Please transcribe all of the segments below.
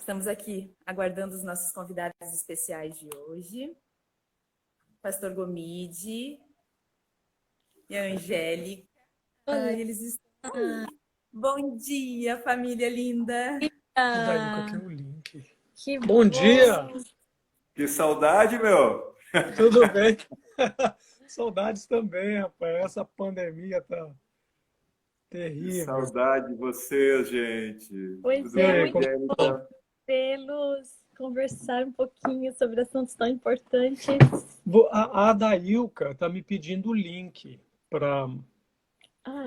Estamos aqui aguardando os nossos convidados especiais de hoje. Pastor Gomide e a Angélica. Eles estão aí. Bom dia, família linda. Daí, aqui o link. Que Bom dia! Que saudade, meu! Tudo bem? Saudades também, rapaz. Essa pandemia tá Que terrível. saudade de vocês, gente. Pois Tudo é, bem, muito Angélica? bom vê-los, conversar um pouquinho sobre assuntos tão importantes. A Adailka tá me pedindo o link para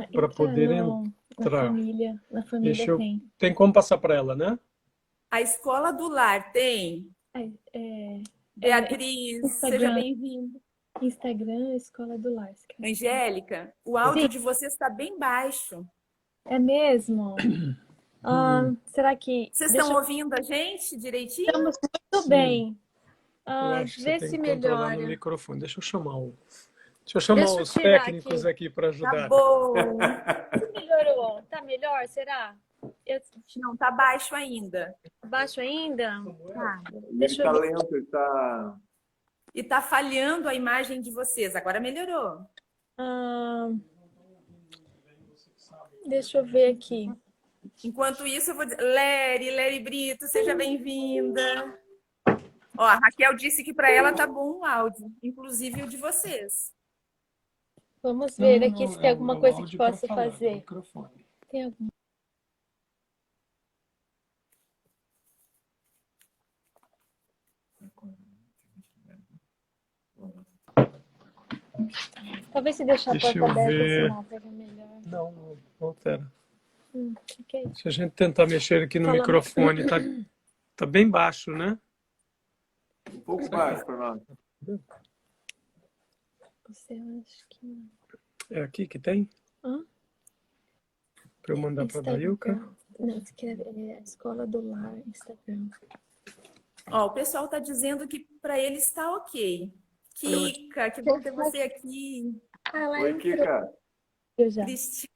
Entra poder na entrar. família. Na Deixa família eu... tem. Tem como passar para ela, né? A Escola do Lar tem? Beatriz, Instagram. seja bem-vinda. Instagram, Escola do Lar. Angélica, o áudio de vocês está bem baixo. É mesmo? Será que... Vocês estão ouvindo a gente direitinho? Estamos muito Sim. bem. Eu acho que Vê você se tem que controlar no melhora. microfone. Deixa eu chamar Deixa eu os tirar técnicos aqui. aqui para Tá ajudar. bom. Melhorou? Tá melhor, será? Não, tá baixo ainda. Baixo ainda? Tá. Ele Deixa tá eu ver. lento, ele tá... E tá falhando a imagem de vocês. Agora melhorou. Deixa eu ver aqui. Enquanto isso, eu vou dizer... Lery Brito, seja bem-vinda. Ó, a Raquel disse que para ela tá bom o áudio, inclusive o de vocês. Vamos ver aqui se tem alguma coisa que áudio pra possa falar, fazer. microfone. Tem alguma... Talvez se deixar a Deixa porta eu aberta, ver. senão pega melhor. Não, altera. Ok. Se a gente tentar mexer aqui no Fala. microfone, tá bem baixo, né? Um pouco baixo para nós. Você acha que não. É aqui que tem? Hã? Para eu mandar para a Dailka? Não, isso aqui é a Escola do Lar, Instagram. Ó, o pessoal tá dizendo que para ele está ok. Kika, que bom ter você aqui. Ela Oi, Kika. Eu já. Cristina,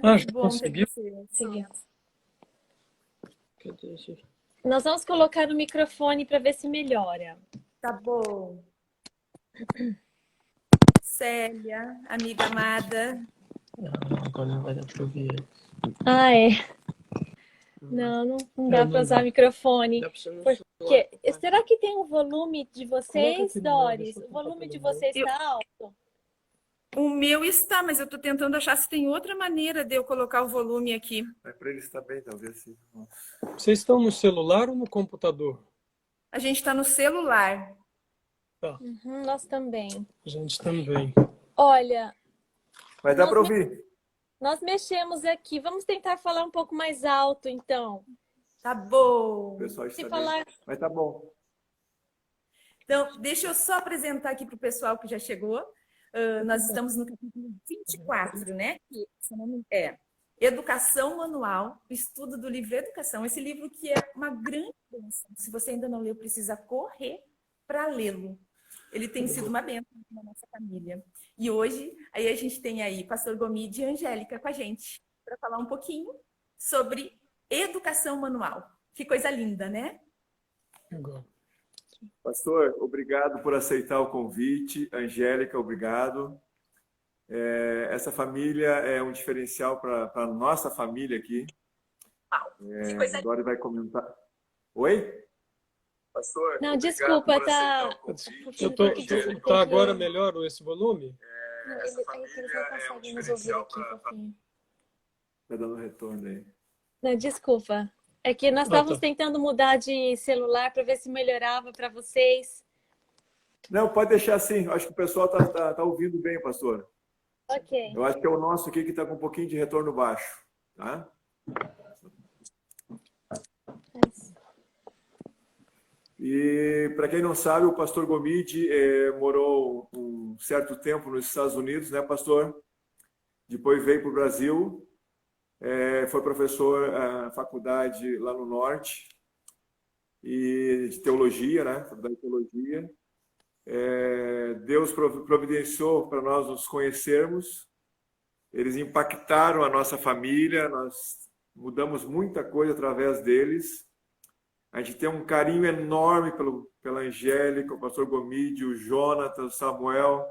Ah, que já bom conseguiu? ter você. Seguimos. Cadê, gente? Nós vamos colocar no microfone para ver se melhora. Tá bom. Célia, amiga amada. Agora não vai dar para ouvir. É. Não dá para usar microfone. Porque, será que tem um volume de vocês, Doris? O volume de vocês está alto? O meu está, mas eu tô tentando achar se tem outra maneira de eu colocar o volume aqui. Para ele está bem, talvez sim. Vocês estão no celular ou no computador? A gente está no celular. Tá. Nós também. A gente também. Olha, Mas dá para ouvir. nós mexemos aqui. Vamos tentar falar um pouco mais alto, então. Tá bom. O pessoal está Se bem. falar... Mas tá bom. Então, deixa eu só apresentar aqui para o pessoal que já chegou. Nós estamos no capítulo 24, né? Que, se não me... Educação Manual, o estudo do livro Educação. Esse livro que é uma grande bênção. Se você ainda não leu, precisa correr para lê-lo. Ele tem sido uma bênção na nossa família. E hoje, aí a gente tem aí Pastor Gomide e Angélica com a gente para falar um pouquinho sobre educação manual. Que coisa linda, né? Igual. Pastor, obrigado por aceitar o convite. Angélica, obrigado. Essa família é um diferencial para a nossa família aqui. Que coisa A Dori vai comentar. Oi? Pastor, Não, obrigado desculpa, por tá... aceitar o convite. Tá agora melhor esse volume? Essa família é um diferencial para... Tá dando retorno aí. Não, desculpa. É que nós estávamos tentando mudar de celular para ver se melhorava para vocês. Não, pode deixar assim. Acho que o pessoal tá ouvindo bem, pastor. Ok. Eu acho que é o nosso aqui que está com um pouquinho de retorno baixo. Tá? E, para quem não sabe, o pastor Gomide morou um certo tempo nos Estados Unidos, né, pastor? Depois veio para o Brasil. Foi professor na faculdade lá no norte, e de teologia, né? Faculdade de teologia. Deus providenciou para nós nos conhecermos. Eles impactaram a nossa família, nós mudamos muita coisa através deles. A gente tem um carinho enorme pela Angélica, o pastor Gomide, o Jonathan, o Samuel.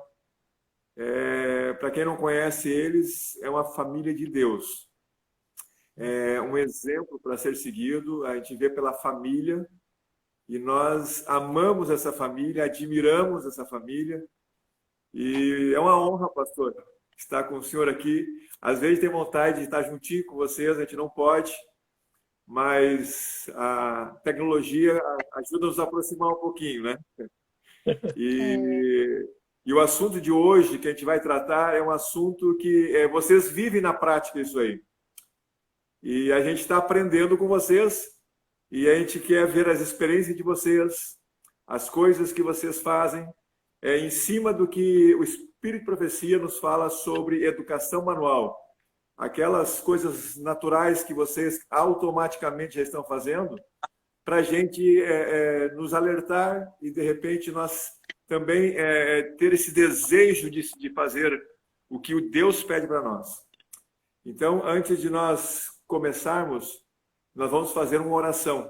Para quem não conhece eles, é uma família de Deus. É um exemplo para ser seguido. A gente vê pela família e nós amamos essa família, admiramos essa família. E é uma honra, pastor, estar com o senhor aqui. Às vezes tem vontade de estar juntinho com vocês, a gente não pode, mas a tecnologia ajuda a nos aproximar um pouquinho, né? E o assunto de hoje que a gente vai tratar é um assunto que vocês vivem na prática isso aí. E a gente está aprendendo com vocês e a gente quer ver as experiências de vocês, as coisas que vocês fazem, em cima do que o Espírito de Profecia nos fala sobre educação manual. Aquelas coisas naturais que vocês automaticamente já estão fazendo, para a gente nos alertar e, de repente, nós também ter esse desejo de fazer o que o Deus pede para nós. Então, antes de nós começarmos, nós vamos fazer uma oração.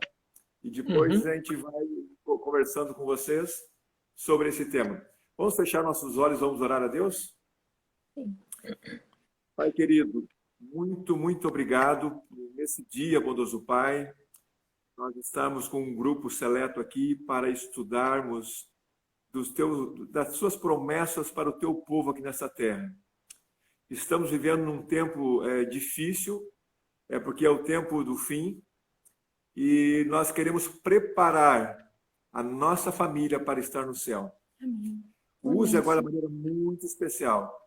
E depois a gente vai conversando com vocês sobre esse tema. Vamos fechar nossos olhos, vamos orar a Deus? Sim. Pai querido, muito, muito obrigado nesse dia, bondoso Pai. Nós estamos com um grupo seleto aqui para estudarmos das suas promessas para o teu povo aqui nessa terra. Estamos vivendo num tempo difícil, porque é o tempo do fim, e nós queremos preparar a nossa família para estar no céu. Amém. Use agora de maneira muito especial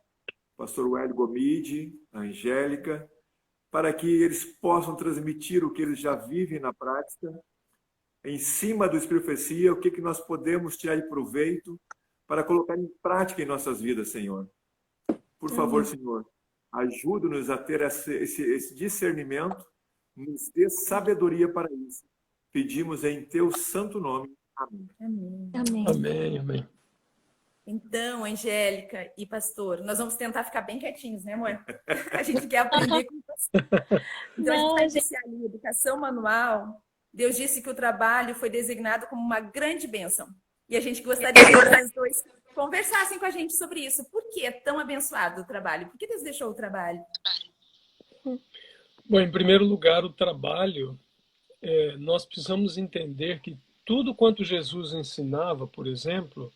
o pastor Wélio Gomide, a Angélica, para que eles possam transmitir o que eles já vivem na prática, em cima do Espírito de Profecia, o que nós podemos tirar de proveito para colocar em prática em nossas vidas, Senhor. Por favor, Senhor, ajude-nos a ter esse discernimento, nos dê sabedoria para isso. Pedimos em teu santo nome. Amém. Amém. Amém. Amém, amém. Então, Angélica e pastor, nós vamos tentar ficar bem quietinhos, né, amor? A gente quer aprender com você. Então, a gente vai iniciar ali, educação manual. Deus disse que o trabalho foi designado como uma grande bênção. E a gente gostaria que vocês dois conversassem com a gente sobre isso. Por que é tão abençoado o trabalho? Por que Deus deixou o trabalho? Bom, em primeiro lugar, o trabalho, nós precisamos entender que tudo quanto Jesus ensinava, por exemplo,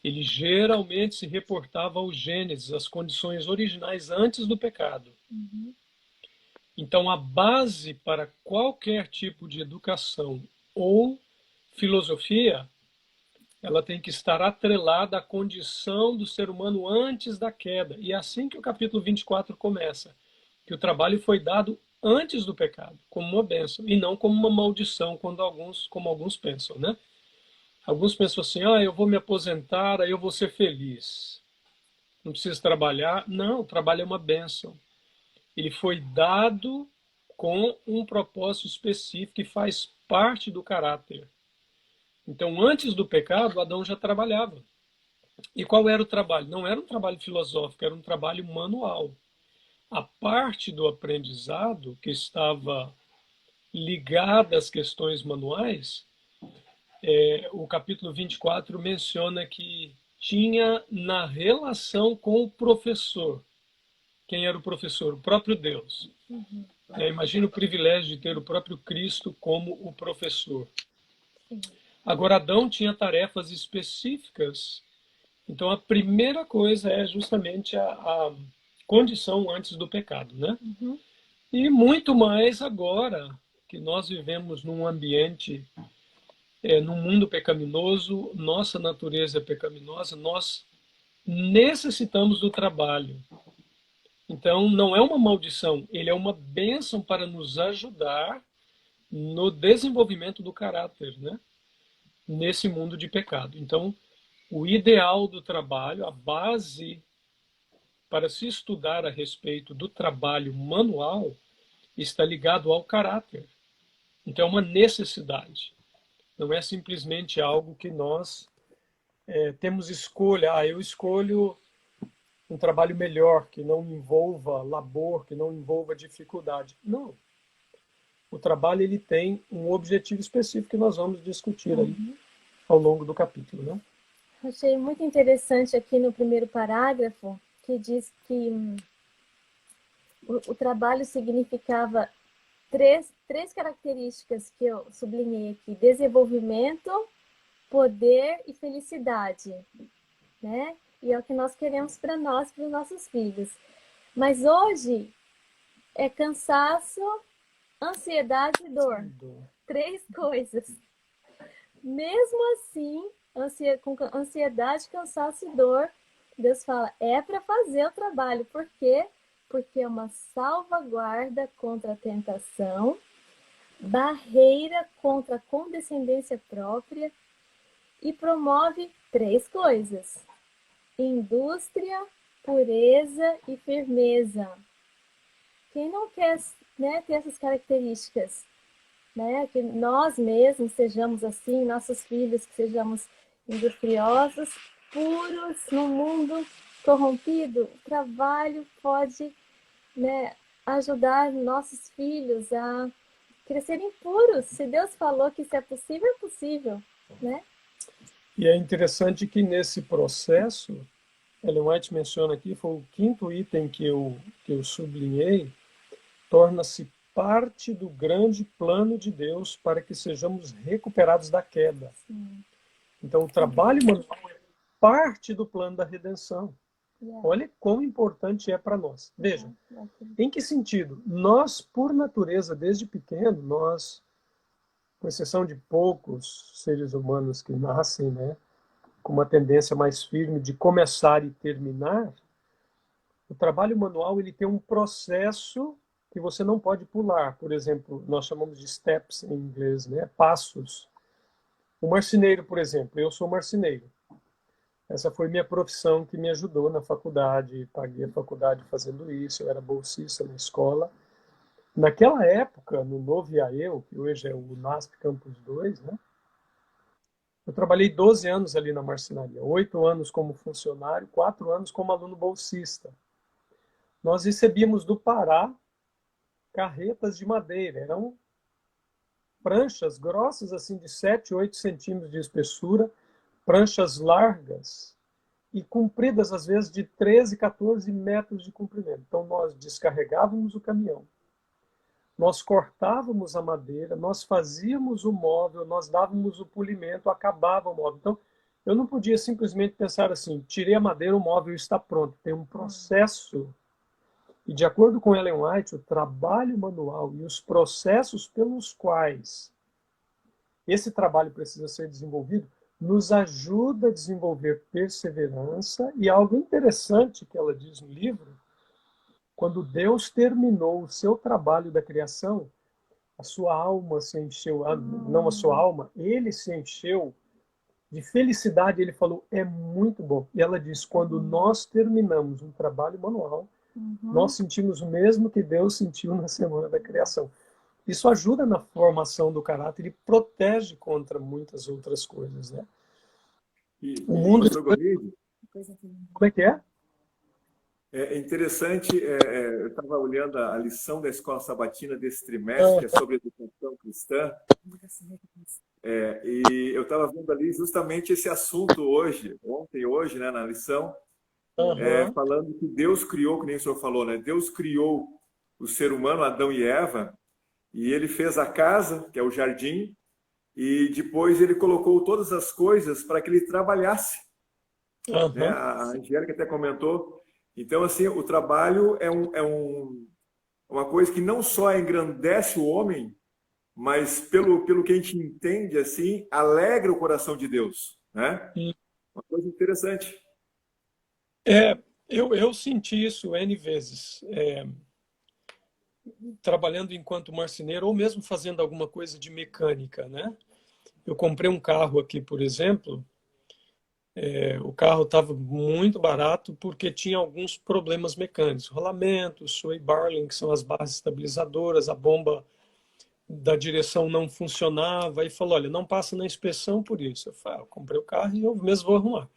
ele geralmente se reportava ao Gênesis, às condições originais antes do pecado. Então, a base para qualquer tipo de educação ou filosofia, ela tem que estar atrelada à condição do ser humano antes da queda. E é assim que o capítulo 24 começa, que o trabalho foi dado antes do pecado, como uma bênção, e não como uma maldição, como alguns pensam, né? Alguns pensam assim, eu vou me aposentar, aí eu vou ser feliz. Não preciso trabalhar. Não, o trabalho é uma bênção. Ele foi dado com um propósito específico que faz parte do caráter. Então, antes do pecado, Adão já trabalhava. E qual era o trabalho? Não era um trabalho filosófico, era um trabalho manual. A parte do aprendizado que estava ligada às questões manuais, o capítulo 24 menciona que tinha na relação com o professor. Quem era o professor? O próprio Deus. Imagina o privilégio de ter o próprio Cristo como o professor. Agora, Adão tinha tarefas específicas. Então, a primeira coisa é justamente a condição antes do pecado, né? E muito mais agora que nós vivemos num ambiente, num mundo pecaminoso, nossa natureza é pecaminosa, nós necessitamos do trabalho. Então, não é uma maldição, ele é uma bênção para nos ajudar no desenvolvimento do caráter, né? Nesse mundo de pecado. Então, o ideal do trabalho, a base para se estudar a respeito do trabalho manual, está ligado ao caráter. Então, é uma necessidade. Não é simplesmente algo que nós temos escolha. Eu escolho um trabalho melhor, que não envolva labor, que não envolva dificuldade. Não. o trabalho ele tem um objetivo específico que nós vamos discutir aí ao longo do capítulo, né? Achei muito interessante aqui no primeiro parágrafo, que diz que o trabalho significava três características que eu sublinhei aqui: desenvolvimento, poder e felicidade, né? E é o que nós queremos para nós, para os nossos filhos. Mas hoje é cansaço, ansiedade e dor. 3 coisas. Mesmo assim, com ansiedade, cansaço e dor, Deus fala, é para fazer o trabalho. Por quê? Porque é uma salvaguarda contra a tentação, barreira contra a condescendência própria e promove 3 coisas: indústria, pureza e firmeza. Quem não quer, né, ter essas características? Né? Que nós mesmos sejamos assim, nossos filhos que sejamos industriosos, puros, num mundo corrompido. O trabalho pode, né, ajudar nossos filhos a crescerem puros. Se Deus falou que isso é possível, né? E é interessante que nesse processo, Ellen White menciona aqui, foi o 5º item que eu sublinhei, torna-se parte do grande plano de Deus para que sejamos recuperados da queda. Sim. Então, o trabalho manual é parte do plano da redenção. Olha quão importante é para nós. Veja, em que sentido? Nós, por natureza, desde pequeno, nós, com exceção de poucos seres humanos que nascem, né, com uma tendência mais firme de começar e terminar, o trabalho manual ele tem um processo que você não pode pular. Por exemplo, nós chamamos de steps em inglês, né? Passos. O marceneiro, por exemplo, eu sou marceneiro. Essa foi minha profissão que me ajudou na faculdade, paguei a faculdade fazendo isso, eu era bolsista na escola. Naquela época, no Novo IAEU, que hoje é o NASP Campus 2, né? Eu trabalhei 12 anos ali na marcenaria, 8 anos como funcionário, 4 anos como aluno bolsista. Nós recebíamos do Pará carretas de madeira, eram pranchas grossas assim de 7, 8 centímetros de espessura, pranchas largas e compridas às vezes de 13, 14 metros de comprimento. Então nós descarregávamos o caminhão, nós cortávamos a madeira, nós fazíamos o móvel, nós dávamos o polimento, acabava o móvel. Então eu não podia simplesmente pensar assim, tirei a madeira, o móvel está pronto. Tem um processo. E de acordo com Ellen White, o trabalho manual e os processos pelos quais esse trabalho precisa ser desenvolvido nos ajuda a desenvolver perseverança. E algo interessante que ela diz no livro, quando Deus terminou o seu trabalho da criação, a sua alma se encheu, não a sua alma, ele se encheu de felicidade. Ele falou, é muito bom. E ela diz, quando nós terminamos um trabalho manual, nós sentimos o mesmo que Deus sentiu na semana da criação. Isso ajuda na formação do caráter e protege contra muitas outras coisas, né? O mundo... Como é que é? É interessante, eu estava olhando a lição da Escola Sabatina desse trimestre, que é sobre educação cristã, e eu estava vendo ali justamente esse assunto ontem e hoje, né, na lição, falando que Deus criou, que nem o senhor falou, né? Deus criou o ser humano, Adão e Eva, e ele fez a casa, que é o jardim, e depois ele colocou todas as coisas para que ele trabalhasse. Né? A Angélica até comentou. Então, assim, o trabalho é uma coisa que não só engrandece o homem, mas pelo que a gente entende, assim, alegra o coração de Deus. Né? Uma coisa interessante. Eu senti isso N vezes, trabalhando enquanto marceneiro ou mesmo fazendo alguma coisa de mecânica, né? Eu comprei um carro aqui, por exemplo, o carro estava muito barato porque tinha alguns problemas mecânicos, rolamento, sway barling, que são as bases estabilizadoras, a bomba da direção não funcionava, e falou, olha, não passa na inspeção por isso. Eu falei, eu comprei o carro e eu mesmo vou arrumar.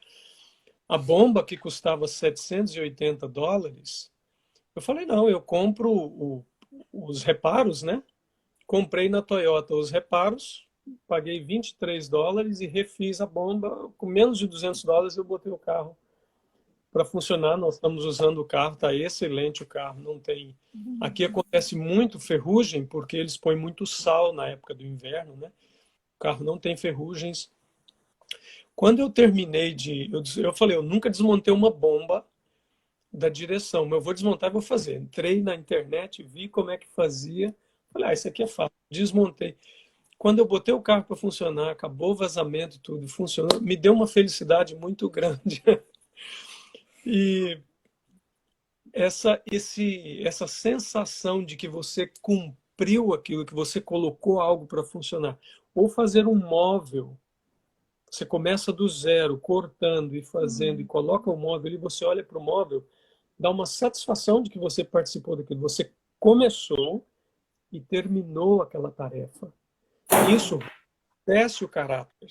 A bomba que custava $780, eu falei, não, eu compro os reparos, né? comprei na Toyota os reparos, paguei $23 e refiz a bomba. Com menos de $200 eu botei o carro para funcionar. Nós estamos usando o carro, está excelente o carro, não tem... Aqui acontece muito ferrugem, porque eles põem muito sal na época do inverno, né? O carro não tem ferrugens. Quando eu terminei eu falei, eu nunca desmontei uma bomba da direção, mas eu vou desmontar e vou fazer. Entrei na internet, vi como é que fazia. Falei, isso aqui é fácil. Desmontei. Quando eu botei o carro para funcionar, acabou o vazamento, tudo funcionou, me deu uma felicidade muito grande. E essa sensação de que você cumpriu aquilo, que você colocou algo para funcionar. Ou fazer um móvel. Você começa do zero, cortando e fazendo, e coloca o móvel e você olha para o móvel, dá uma satisfação de que você participou daquilo. Você começou e terminou aquela tarefa. Isso desce o caráter.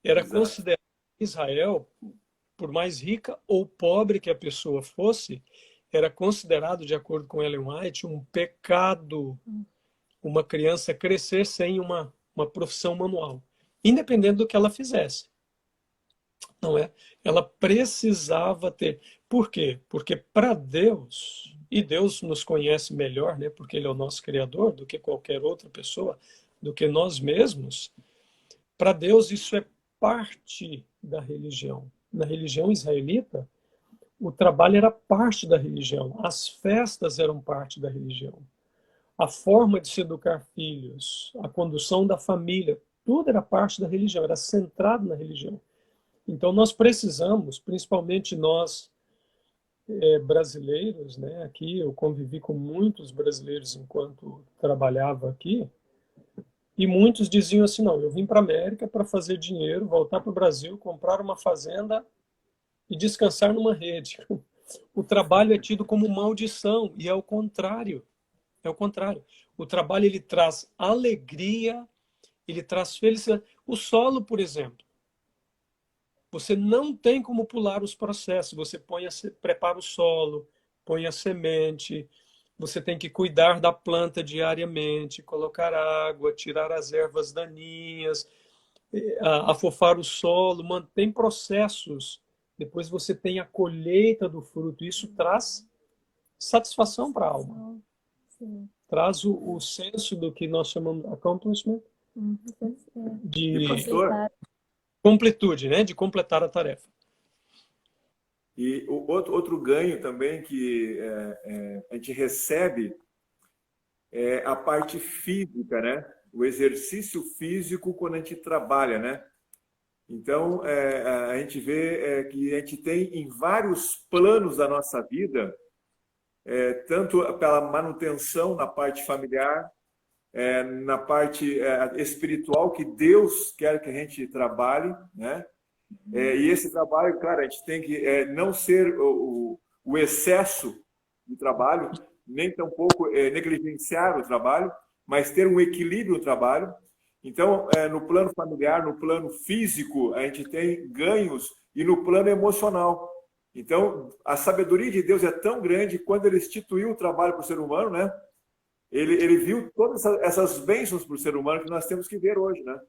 Era considerado Israel, por mais rica ou pobre que a pessoa fosse, era considerado, de acordo com Ellen White, um pecado uma criança crescer sem uma profissão manual, independente do que ela fizesse. Não é? Ela precisava ter. Por quê? Porque para Deus, e Deus nos conhece melhor, né? Porque Ele é o nosso Criador, do que qualquer outra pessoa, do que nós mesmos, para Deus isso é parte da religião. Na religião israelita, o trabalho era parte da religião, as festas eram parte da religião, a forma de se educar filhos, a condução da família, tudo era parte da religião, era centrado na religião. Então nós precisamos, principalmente nós brasileiros, né? Aqui eu convivi com muitos brasileiros enquanto trabalhava aqui, e muitos diziam assim, não, eu vim para a América para fazer dinheiro, voltar para o Brasil, comprar uma fazenda e descansar numa rede. O trabalho é tido como maldição, e é o contrário. É o contrário. O trabalho ele traz alegria, ele traz felicidade. O solo, por exemplo, você não tem como pular os processos. Você prepara o solo, põe a semente, você tem que cuidar da planta diariamente, colocar água, tirar as ervas daninhas, afofar o solo, mantém processos. Depois você tem a colheita do fruto. Isso traz satisfação para a alma. Sim. Traz o senso do que nós chamamos de accomplishment, de completude, né? De completar a tarefa. E o outro ganho também que a gente recebe é a parte física, né? O exercício físico quando a gente trabalha, né? Então, a gente vê que a gente tem em vários planos da nossa vida, tanto pela manutenção na parte familiar, na parte espiritual, que Deus quer que a gente trabalhe, né? E esse trabalho, claro, a gente tem que não ser o excesso de trabalho, nem tampouco negligenciar o trabalho, mas ter um equilíbrio no trabalho. Então, no plano familiar, no plano físico, a gente tem ganhos, e no plano emocional. Então, a sabedoria de Deus é tão grande, quando Ele instituiu o trabalho para o ser humano, né? Ele viu todas essas bênçãos para o ser humano que nós temos que ver hoje, né?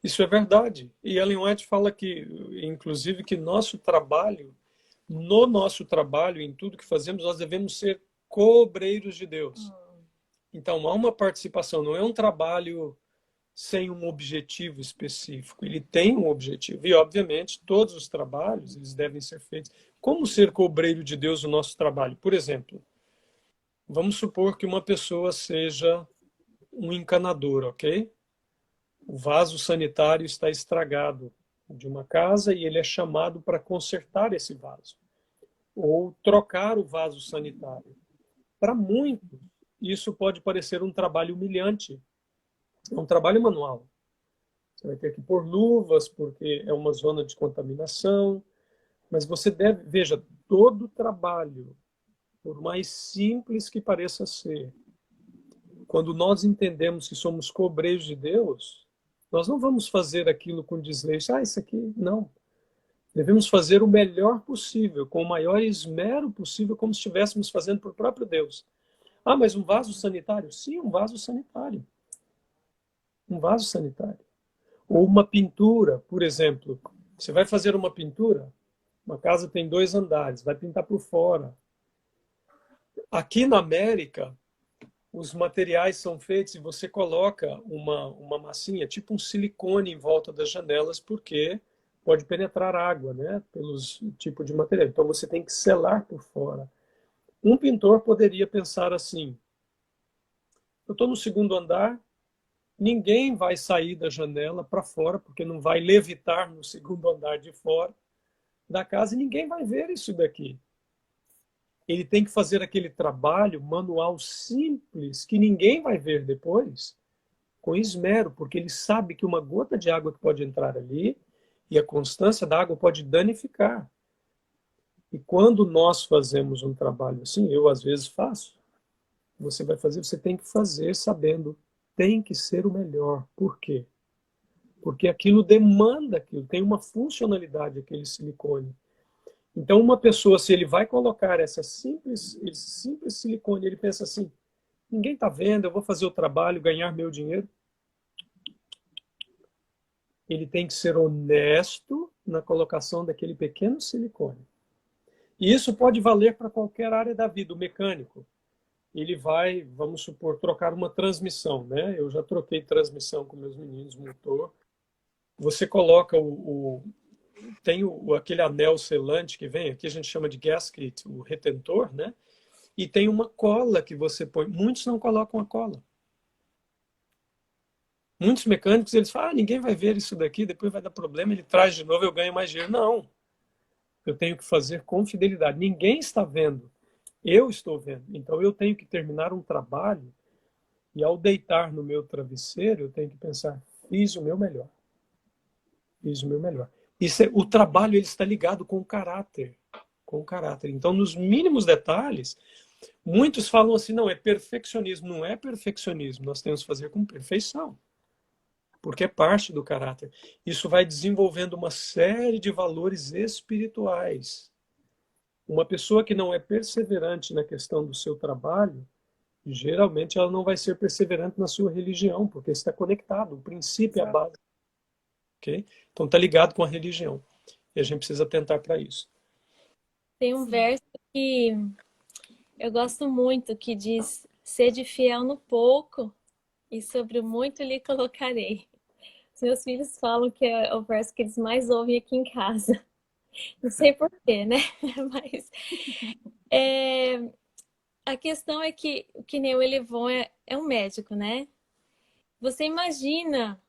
Isso é verdade. E Ellen White fala que, inclusive, que no nosso trabalho, em tudo que fazemos, nós devemos ser cobreiros de Deus. Então, há uma participação, não é um trabalho sem um objetivo específico. Ele tem um objetivo. E, obviamente, todos os trabalhos eles devem ser feitos. Como ser cobreiro de Deus no nosso trabalho? Por exemplo, vamos supor que uma pessoa seja um encanador, ok? O vaso sanitário está estragado de uma casa e ele é chamado para consertar esse vaso. Ou trocar o vaso sanitário. Para muitos, isso pode parecer um trabalho humilhante. É um trabalho manual. Você vai ter que pôr luvas, porque é uma zona de contaminação. Mas você deve... Veja, todo trabalho, por mais simples que pareça ser, quando nós entendemos que somos cobreiros de Deus, nós não vamos fazer aquilo com desleixo. Isso aqui, não. Devemos fazer o melhor possível, com o maior esmero possível, como se estivéssemos fazendo para o próprio Deus. Ah, mas um vaso sanitário? Sim, um vaso sanitário. Um vaso sanitário. Ou uma pintura, por exemplo. Você vai fazer uma pintura, uma casa tem 2 andares, vai pintar por fora. Aqui na América, os materiais são feitos e você coloca uma massinha, tipo um silicone em volta das janelas, porque pode penetrar água, né? Pelos tipo de material. Então você tem que selar por fora. Um pintor poderia pensar assim: eu estou no 2º andar, ninguém vai sair da janela para fora, porque não vai levitar no 2º andar de fora da casa e ninguém vai ver isso daqui. Ele tem que fazer aquele trabalho manual simples que ninguém vai ver depois, com esmero, porque ele sabe que uma gota de água que pode entrar ali e a constância da água pode danificar. E quando nós fazemos um trabalho assim, eu às vezes faço, você vai fazer, você tem que fazer sabendo, tem que ser o melhor. Por quê? Porque aquilo demanda aquilo, tem uma funcionalidade aquele silicone. Então, uma pessoa, se ele vai colocar esse simples silicone, ele pensa assim: ninguém está vendo, eu vou fazer o trabalho, ganhar meu dinheiro. Ele tem que ser honesto na colocação daquele pequeno silicone. E isso pode valer para qualquer área da vida. O mecânico, ele vai, vamos supor, trocar uma transmissão, né? Eu já troquei transmissão com meus meninos, motor. Você coloca tem aquele anel selante que vem, aqui a gente chama de gasket, o retentor, né? E tem uma cola que você põe. Muitos não colocam a cola. Muitos mecânicos, eles falam: ninguém vai ver isso daqui, depois vai dar problema, ele traz de novo, eu ganho mais dinheiro. Não. Eu tenho que fazer com fidelidade. Ninguém está vendo. Eu estou vendo. Então eu tenho que terminar um trabalho e ao deitar no meu travesseiro, eu tenho que pensar: fiz o meu melhor. Fiz o meu melhor. O trabalho ele está ligado com o caráter. Com o caráter. Então, nos mínimos detalhes, muitos falam assim: não, é perfeccionismo. Não é perfeccionismo. Nós temos que fazer com perfeição. Porque é parte do caráter. Isso vai desenvolvendo uma série de valores espirituais. Uma pessoa que não é perseverante na questão do seu trabalho, geralmente ela não vai ser perseverante na sua religião, porque está conectado. O princípio é a base. Okay? Então está ligado com a religião. E a gente precisa atentar para isso. Tem um verso que eu gosto muito, que diz: sede fiel no pouco, e sobre o muito lhe colocarei. Os meus filhos falam que é o verso que eles mais ouvem aqui em casa. Não sei porquê, né? Mas a questão é que nem o Elevon é um médico, né? Você imagina.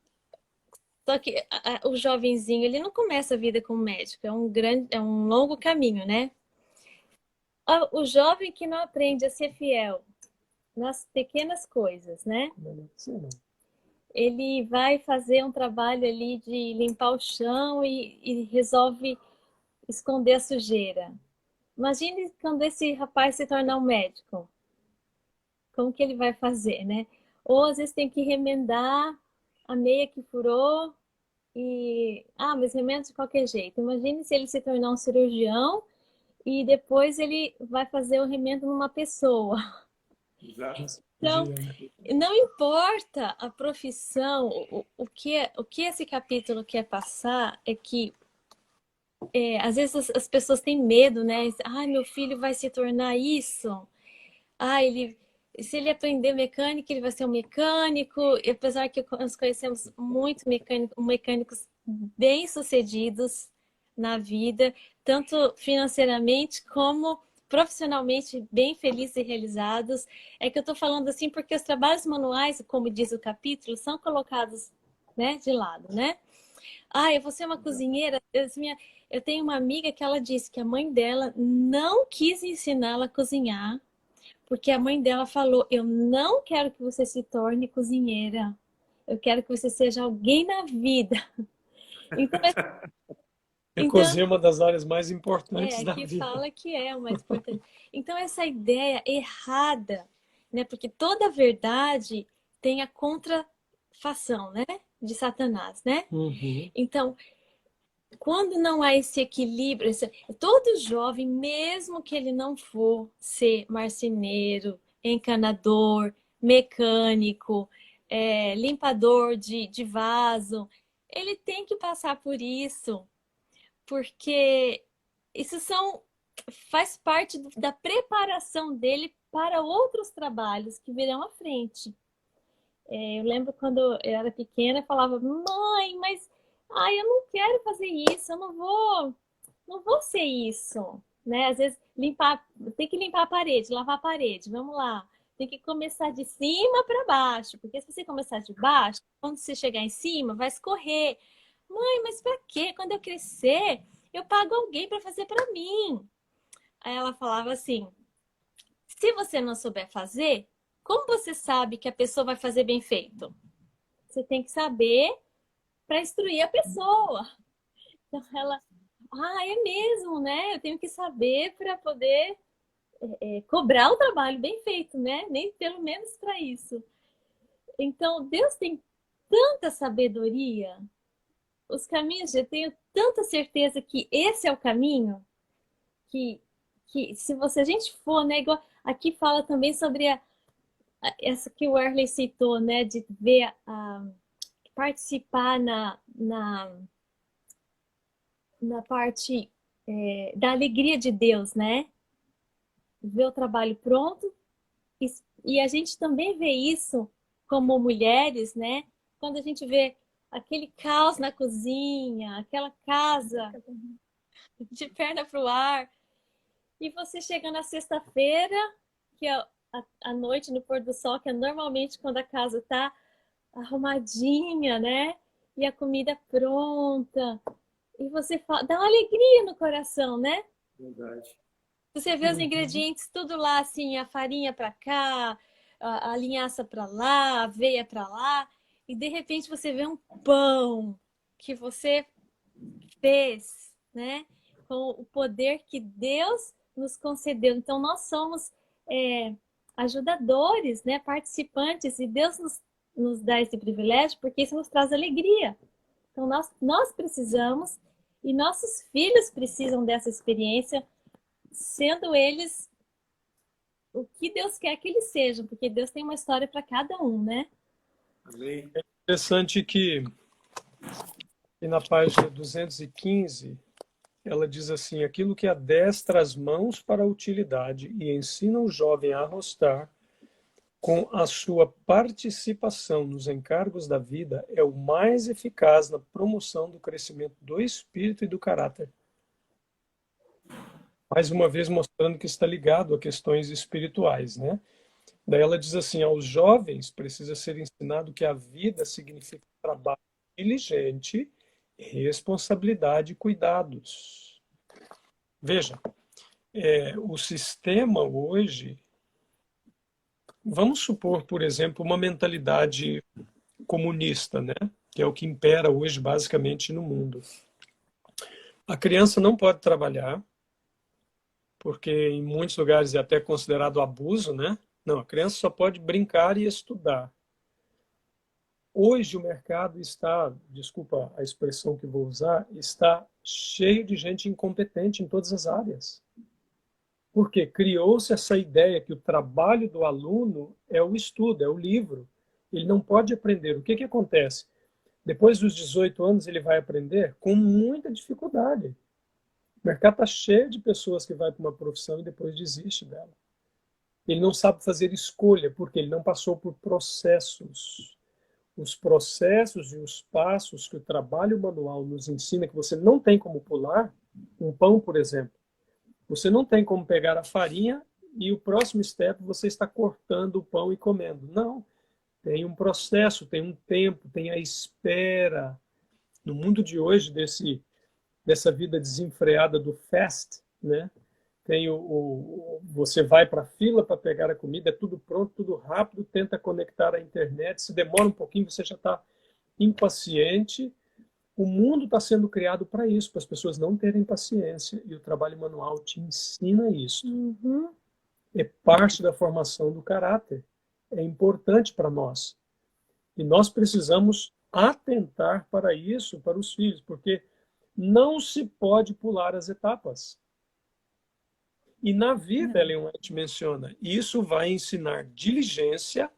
Só que o jovenzinho, ele não começa a vida como médico, é um longo caminho, né? O jovem que não aprende a ser fiel nas pequenas coisas, né? Ele vai fazer um trabalho ali de limpar o chão e resolve esconder a sujeira. Imagine quando esse rapaz se tornar um médico. Como que ele vai fazer, né? Ou às vezes tem que remendar a meia que furou mas remenda de qualquer jeito. Imagine se ele se tornar um cirurgião e depois ele vai fazer o remendo numa pessoa. Exato. Então, não importa a profissão, o que esse capítulo quer passar é que às vezes as pessoas têm medo, né? Ai, meu filho vai se tornar isso. Se ele aprender mecânica, ele vai ser um mecânico. E apesar que nós conhecemos muitos mecânicos bem-sucedidos na vida, tanto financeiramente como profissionalmente bem felizes e realizados. É que eu estou falando assim porque os trabalhos manuais, como diz o capítulo, são colocados, né, de lado, né? Eu vou ser uma cozinheira. Eu tenho uma amiga que ela disse que a mãe dela não quis ensiná-la a cozinhar, porque a mãe dela falou: eu não quero que você se torne cozinheira. Eu quero que você seja alguém na vida. A cozinha é uma das áreas mais importantes da que vida. fala que é o mais importante. Então, essa ideia errada, né? Porque toda verdade tem a contrafação, né? De Satanás, né? Uhum. Então, quando não há esse equilíbrio, todo jovem, mesmo que ele não for ser marceneiro, encanador, mecânico, limpador de vaso. Ele tem que passar por isso, porque isso faz parte da preparação dele para outros trabalhos que virão à frente. Eu lembro quando eu era pequena, eu falava, mãe, mas eu não quero fazer isso, eu não vou ser isso, né? Às vezes tem que limpar a parede, lavar a parede, vamos lá. Tem que começar de cima para baixo, porque se você começar de baixo, quando você chegar em cima, vai escorrer. Mãe, mas para quê? Quando eu crescer, eu pago alguém para fazer para mim. Aí ela falava assim, se você não souber fazer, como você sabe que a pessoa vai fazer bem feito? Você tem que saber para instruir a pessoa. Então ela, é mesmo, né? Eu tenho que saber para poder cobrar o trabalho bem feito, né? Nem pelo menos para isso. Então Deus tem tanta sabedoria, os caminhos, eu tenho tanta certeza que esse é o caminho, que se a gente for, né? Igual, aqui fala também sobre essa que o Arley citou, né? De ver, participar na parte da alegria de Deus, né? Ver o trabalho pronto. E a gente também vê isso como mulheres, né? Quando a gente vê aquele caos na cozinha, aquela casa de perna para o ar, e você chega na sexta-feira, que é a noite no pôr do sol, que é normalmente quando a casa está arrumadinha, né? E a comida pronta. E você dá uma alegria no coração, né? Verdade. Você vê os ingredientes tudo lá, assim, a farinha para cá, a linhaça para lá, a aveia para lá, e de repente você vê um pão que você fez, né? Com o poder que Deus nos concedeu. Então nós somos ajudadores, né? Participantes, e Deus nos dá esse privilégio porque isso nos traz alegria. Então nós precisamos, e nossos filhos precisam dessa experiência, sendo eles o que Deus quer que eles sejam, porque Deus tem uma história para cada um, né? Amém. É interessante que na página 215, ela diz assim, aquilo que adestra as mãos para a utilidade e ensina o jovem a arrostar com a sua participação nos encargos da vida é o mais eficaz na promoção do crescimento do espírito e do caráter. Mais uma vez mostrando que está ligado a questões espirituais, né? Daí ela diz assim, aos jovens precisa ser ensinado que a vida significa trabalho diligente, responsabilidade e cuidados. Veja, o sistema hoje, vamos supor, por exemplo, uma mentalidade comunista, né? Que é o que impera hoje basicamente no mundo. A criança não pode trabalhar, porque em muitos lugares é até considerado abuso, né? Não, a criança só pode brincar e estudar. Hoje o mercado está, desculpa a expressão que vou usar, está cheio de gente incompetente em todas as áreas. Porque criou-se essa ideia que o trabalho do aluno é o estudo, é o livro. Ele não pode aprender. O que acontece? Depois dos 18 anos ele vai aprender com muita dificuldade. O mercado está cheio de pessoas que vão para uma profissão e depois desiste dela. Ele não sabe fazer escolha, porque ele não passou por processos. Os processos e os passos que o trabalho manual nos ensina, que você não tem como pular, um pão, por exemplo. Você não tem como pegar a farinha e o próximo step você está cortando o pão e comendo. Não. Tem um processo, tem um tempo, tem a espera. No mundo de hoje, dessa vida desenfreada do fast, né? Tem você vai para a fila para pegar a comida, é tudo pronto, tudo rápido, tenta conectar à internet, se demora um pouquinho, você já está impaciente. O mundo está sendo criado para isso, para as pessoas não terem paciência, e o trabalho manual te ensina isso. Uhum. É parte da formação do caráter, é importante para nós. E nós precisamos atentar para isso, para os filhos, porque não se pode pular as etapas. E na vida, Ellen White menciona, isso vai ensinar diligência,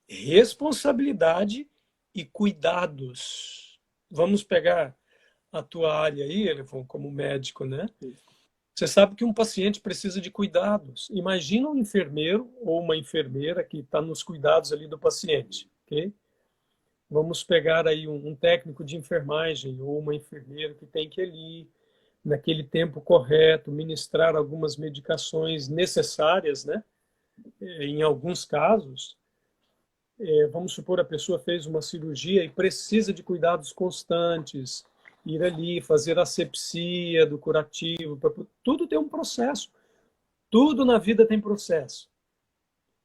responsabilidade e cuidados. Vamos pegar a tua área aí, Elevon, como médico, né? Você sabe que um paciente precisa de cuidados. Imagina um enfermeiro ou uma enfermeira que está nos cuidados ali do paciente, ok? Vamos pegar aí um técnico de enfermagem ou uma enfermeira que tem que ali, naquele tempo correto, ministrar algumas medicações necessárias, né? Em alguns casos, vamos supor a pessoa fez uma cirurgia e precisa de cuidados constantes, ir ali, fazer asepsia do curativo, tudo tem um processo. Tudo na vida tem processo.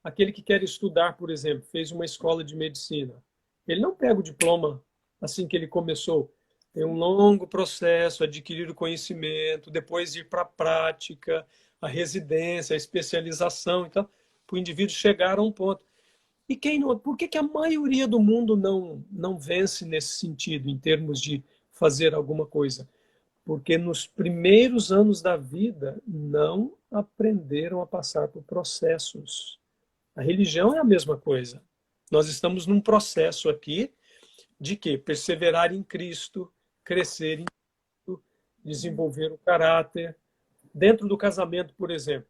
Aquele que quer estudar, por exemplo, fez uma escola de medicina. Ele não pega o diploma assim que ele começou. Tem um longo processo, adquirir o conhecimento, depois ir para a prática, a residência, a especialização, então, para o indivíduo chegar a um ponto. E por que a maioria do mundo não vence nesse sentido, em termos de fazer alguma coisa? Porque nos primeiros anos da vida não aprenderam a passar por processos. A religião é a mesma coisa. Nós estamos num processo aqui de quê? Perseverar em Cristo, crescer em Cristo, desenvolver o caráter. Dentro do casamento, por exemplo,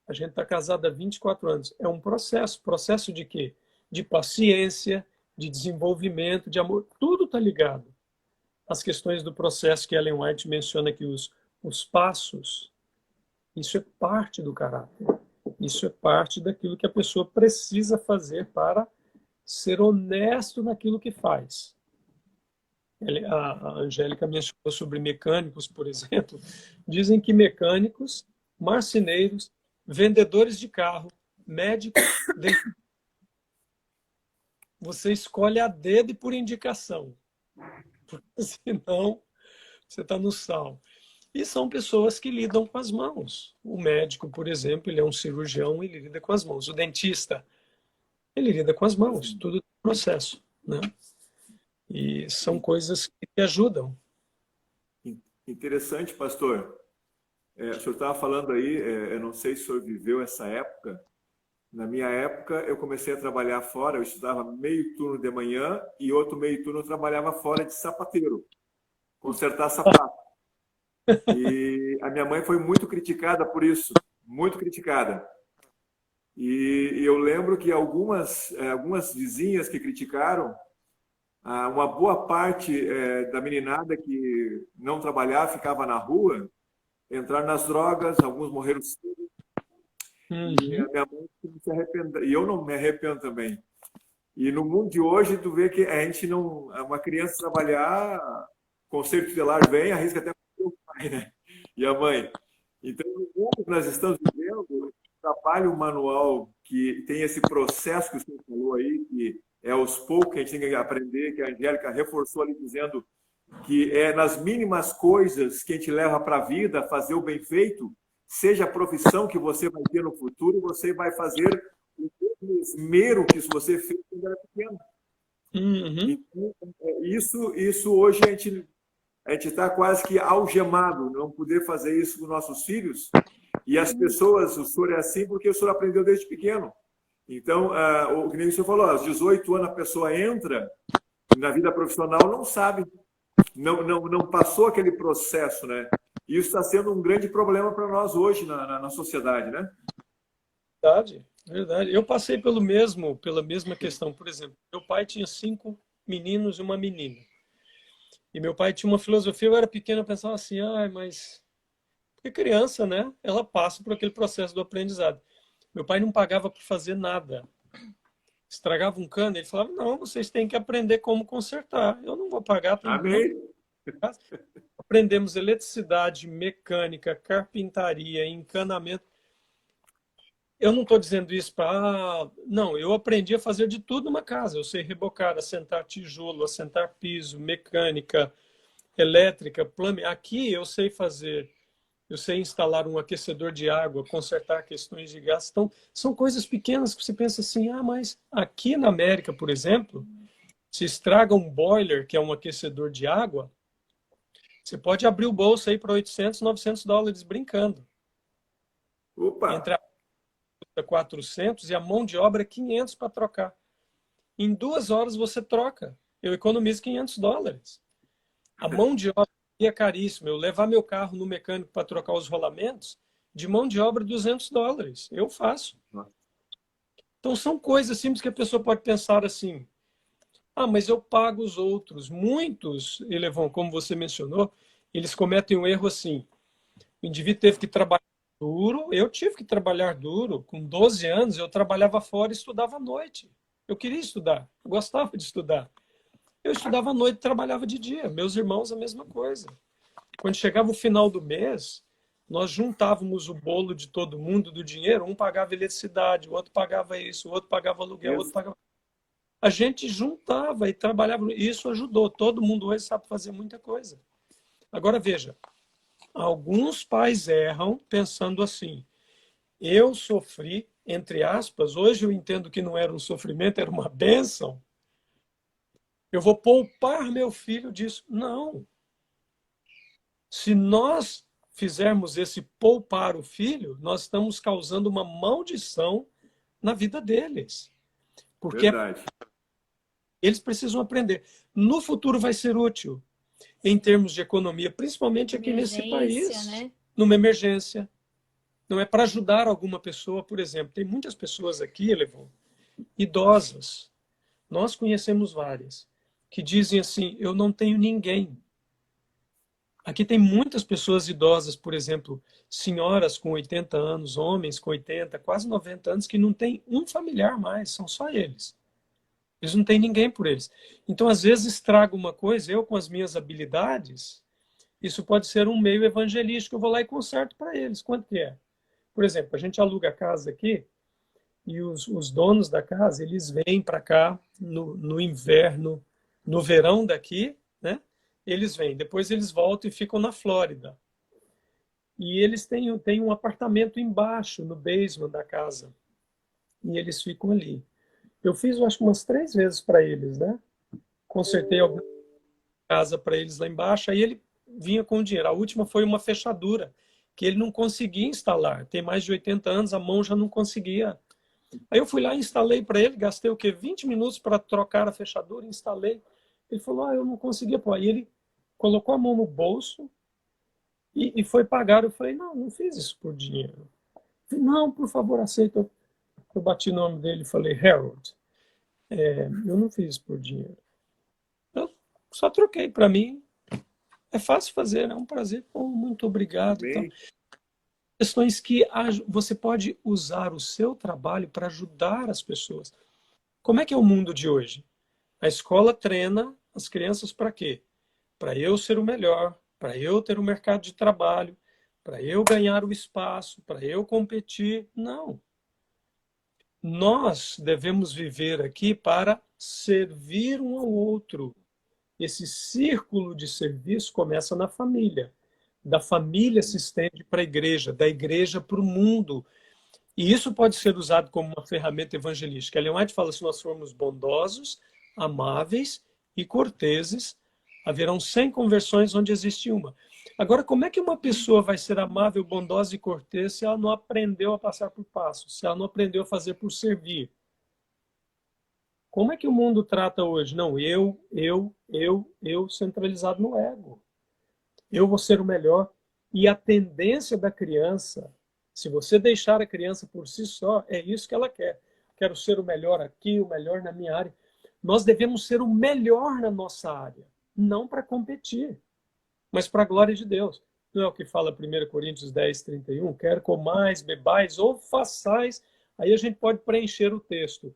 a gente está casado há 24 anos. É um processo. Processo de quê? De paciência, de desenvolvimento, de amor. Tudo está ligado. As questões do processo que Ellen White menciona aqui, os passos, isso é parte do caráter. Isso é parte daquilo que a pessoa precisa fazer para ser honesto naquilo que faz. A Angélica mencionou sobre mecânicos, por exemplo. Dizem que mecânicos, marceneiros, vendedores de carro, médicos, você escolhe a dedo e por indicação. Porque senão você está no sal. E são pessoas que lidam com as mãos. O médico, por exemplo, ele é um cirurgião, ele lida com as mãos. O dentista, ele lida com as mãos. Tudo é processo, né? E são coisas que ajudam. Interessante, pastor. O senhor estava falando aí, eu não sei se o senhor viveu essa época. Na minha época, eu comecei a trabalhar fora, eu estudava meio turno de manhã e outro meio turno eu trabalhava fora de sapateiro, consertar sapato. E a minha mãe foi muito criticada por isso, muito criticada. E eu lembro que algumas vizinhas que criticaram, uma boa parte da meninada que não trabalhava, ficava na rua, entraram nas drogas, alguns morreram cedo. E a minha mãe se arrependeu, e eu não me arrependo também. E no mundo de hoje, tu vê que a gente não... Uma criança trabalhar, conselho tutelar vem, arrisca até o pai, né? E a mãe. Então, no mundo que nós estamos vivendo, o trabalho manual que tem esse processo que o senhor falou aí, que é aos poucos que a gente tem que aprender, que a Angélica reforçou ali dizendo que é nas mínimas coisas que a gente leva para a vida, fazer o bem feito, seja a profissão que você vai ter no futuro, você vai fazer o mesmo esmero que você fez quando era pequeno. Então, isso hoje a gente está quase que algemado, não poder fazer isso com nossos filhos. E as pessoas, o senhor é assim porque o senhor aprendeu desde pequeno. Então, o que nem o senhor falou, aos 18 anos a pessoa entra na vida profissional, não sabe, não passou aquele processo, né? E isso está sendo um grande problema para nós hoje na sociedade, né? Verdade, verdade. Eu passei pela mesma questão. Por exemplo, meu pai tinha 5 meninos e uma menina. E meu pai tinha uma filosofia, eu era pequeno, eu pensava assim, mas... Porque criança, né? Ela passa por aquele processo do aprendizado. Meu pai não pagava por fazer nada. Estragava um cano, ele falava, não, vocês têm que aprender como consertar. Eu não vou pagar para Aprendemos eletricidade, mecânica, carpintaria, encanamento. Eu não estou dizendo isso para... Não, eu aprendi a fazer de tudo numa casa. Eu sei rebocar, assentar tijolo, assentar piso, mecânica, elétrica, plano. Aqui eu sei fazer... Eu sei instalar um aquecedor de água, consertar questões de gás. Então, são coisas pequenas que você pensa assim, mas aqui na América, por exemplo, se estraga um boiler, que é um aquecedor de água, você pode abrir o bolso aí para $800, $900 brincando. Opa! Entre a 400 e a mão de obra é 500 para trocar. Em 2 horas você troca. Eu economizo US$ 500. A mão de obra é caríssima. Eu levar meu carro no mecânico para trocar os rolamentos, de mão de obra US$ 200. Eu faço. Então são coisas simples que a pessoa pode pensar assim: ah, mas eu pago os outros. Muitos, Elevon, como você mencionou, eles cometem um erro assim. O indivíduo teve que trabalhar duro, eu tive que trabalhar duro. Com 12 anos, eu trabalhava fora e estudava à noite. Eu queria estudar, eu gostava de estudar. Eu estudava à noite e trabalhava de dia. Meus irmãos, a mesma coisa. Quando chegava o final do mês, nós juntávamos o bolo de todo mundo, do dinheiro. Um pagava eletricidade, o outro pagava isso, o outro pagava aluguel, o outro pagava... A gente juntava e trabalhava. E isso ajudou. Todo mundo hoje sabe fazer muita coisa. Agora, veja. Alguns pais erram pensando assim: eu sofri, entre aspas, hoje eu entendo que não era um sofrimento, era uma bênção. Eu vou poupar meu filho disso. Não. Se nós fizermos esse poupar o filho, nós estamos causando uma maldição na vida deles. Porque Verdade. eles precisam aprender. No futuro vai ser útil, em termos de economia, principalmente aqui nesse país, né? numa emergência. Não é para ajudar alguma pessoa, por exemplo. Tem muitas pessoas aqui, Elevon, idosas. Nós conhecemos várias, que dizem assim: eu não tenho ninguém. Aqui tem muitas pessoas idosas, por exemplo, senhoras com 80 anos, homens com 80, quase 90 anos, que não tem um familiar mais, são só eles. Eles não têm ninguém por eles. Então, às vezes, estraga uma coisa, eu com as minhas habilidades, isso pode ser um meio evangelístico, eu vou lá e conserto para eles. Quanto que é? Por exemplo, a gente aluga a casa aqui e os donos da casa, eles vêm para cá no inverno, no verão daqui, né? Eles vêm, depois eles voltam e ficam na Flórida. E eles têm um apartamento embaixo, no basement da casa. E eles ficam ali. Eu fiz, eu acho, umas 3 vezes para eles, né? Consertei alguma casa para eles lá embaixo, aí ele vinha com o dinheiro. A última foi uma fechadura, que ele não conseguia instalar. Tem mais de 80 anos, a mão já não conseguia. Aí eu fui lá e instalei para ele, gastei o quê? 20 minutos para trocar a fechadura, instalei. Ele falou: eu não conseguia pôr. Aí ele colocou a mão no bolso e foi pagar. Eu falei: não fiz isso por dinheiro. Falei: não, por favor, aceita. Eu bati o nome dele e falei: Harold, eu não fiz isso por dinheiro. Eu só troquei. Para mim, é fácil fazer, é um prazer. Pô, muito obrigado. Então, questões que você pode usar o seu trabalho para ajudar as pessoas. Como é que é o mundo de hoje? A escola treina as crianças para quê? Para eu ser o melhor, para eu ter o mercado de trabalho, para eu ganhar o espaço, para eu competir. Não. Nós devemos viver aqui para servir um ao outro. Esse círculo de serviço começa na família. Da família se estende para a igreja, da igreja para o mundo. E isso pode ser usado como uma ferramenta evangelística. Ellen White fala: se nós formos bondosos, amáveis e corteses, haverão 100 conversões onde existe uma. Agora, como é que uma pessoa vai ser amável, bondosa e cortês se ela não aprendeu a passar por passos, se ela não aprendeu a fazer por servir? Como é que o mundo trata hoje? Não, eu, centralizado no ego. Eu vou ser o melhor. E a tendência da criança, se você deixar a criança por si só, é isso que ela quer. Quero ser o melhor aqui, o melhor na minha área. Nós devemos ser o melhor na nossa área, não para competir, mas para a glória de Deus. Não é o que fala 1 Coríntios 10, 31? Quer comais, bebais ou façais. Aí a gente pode preencher o texto.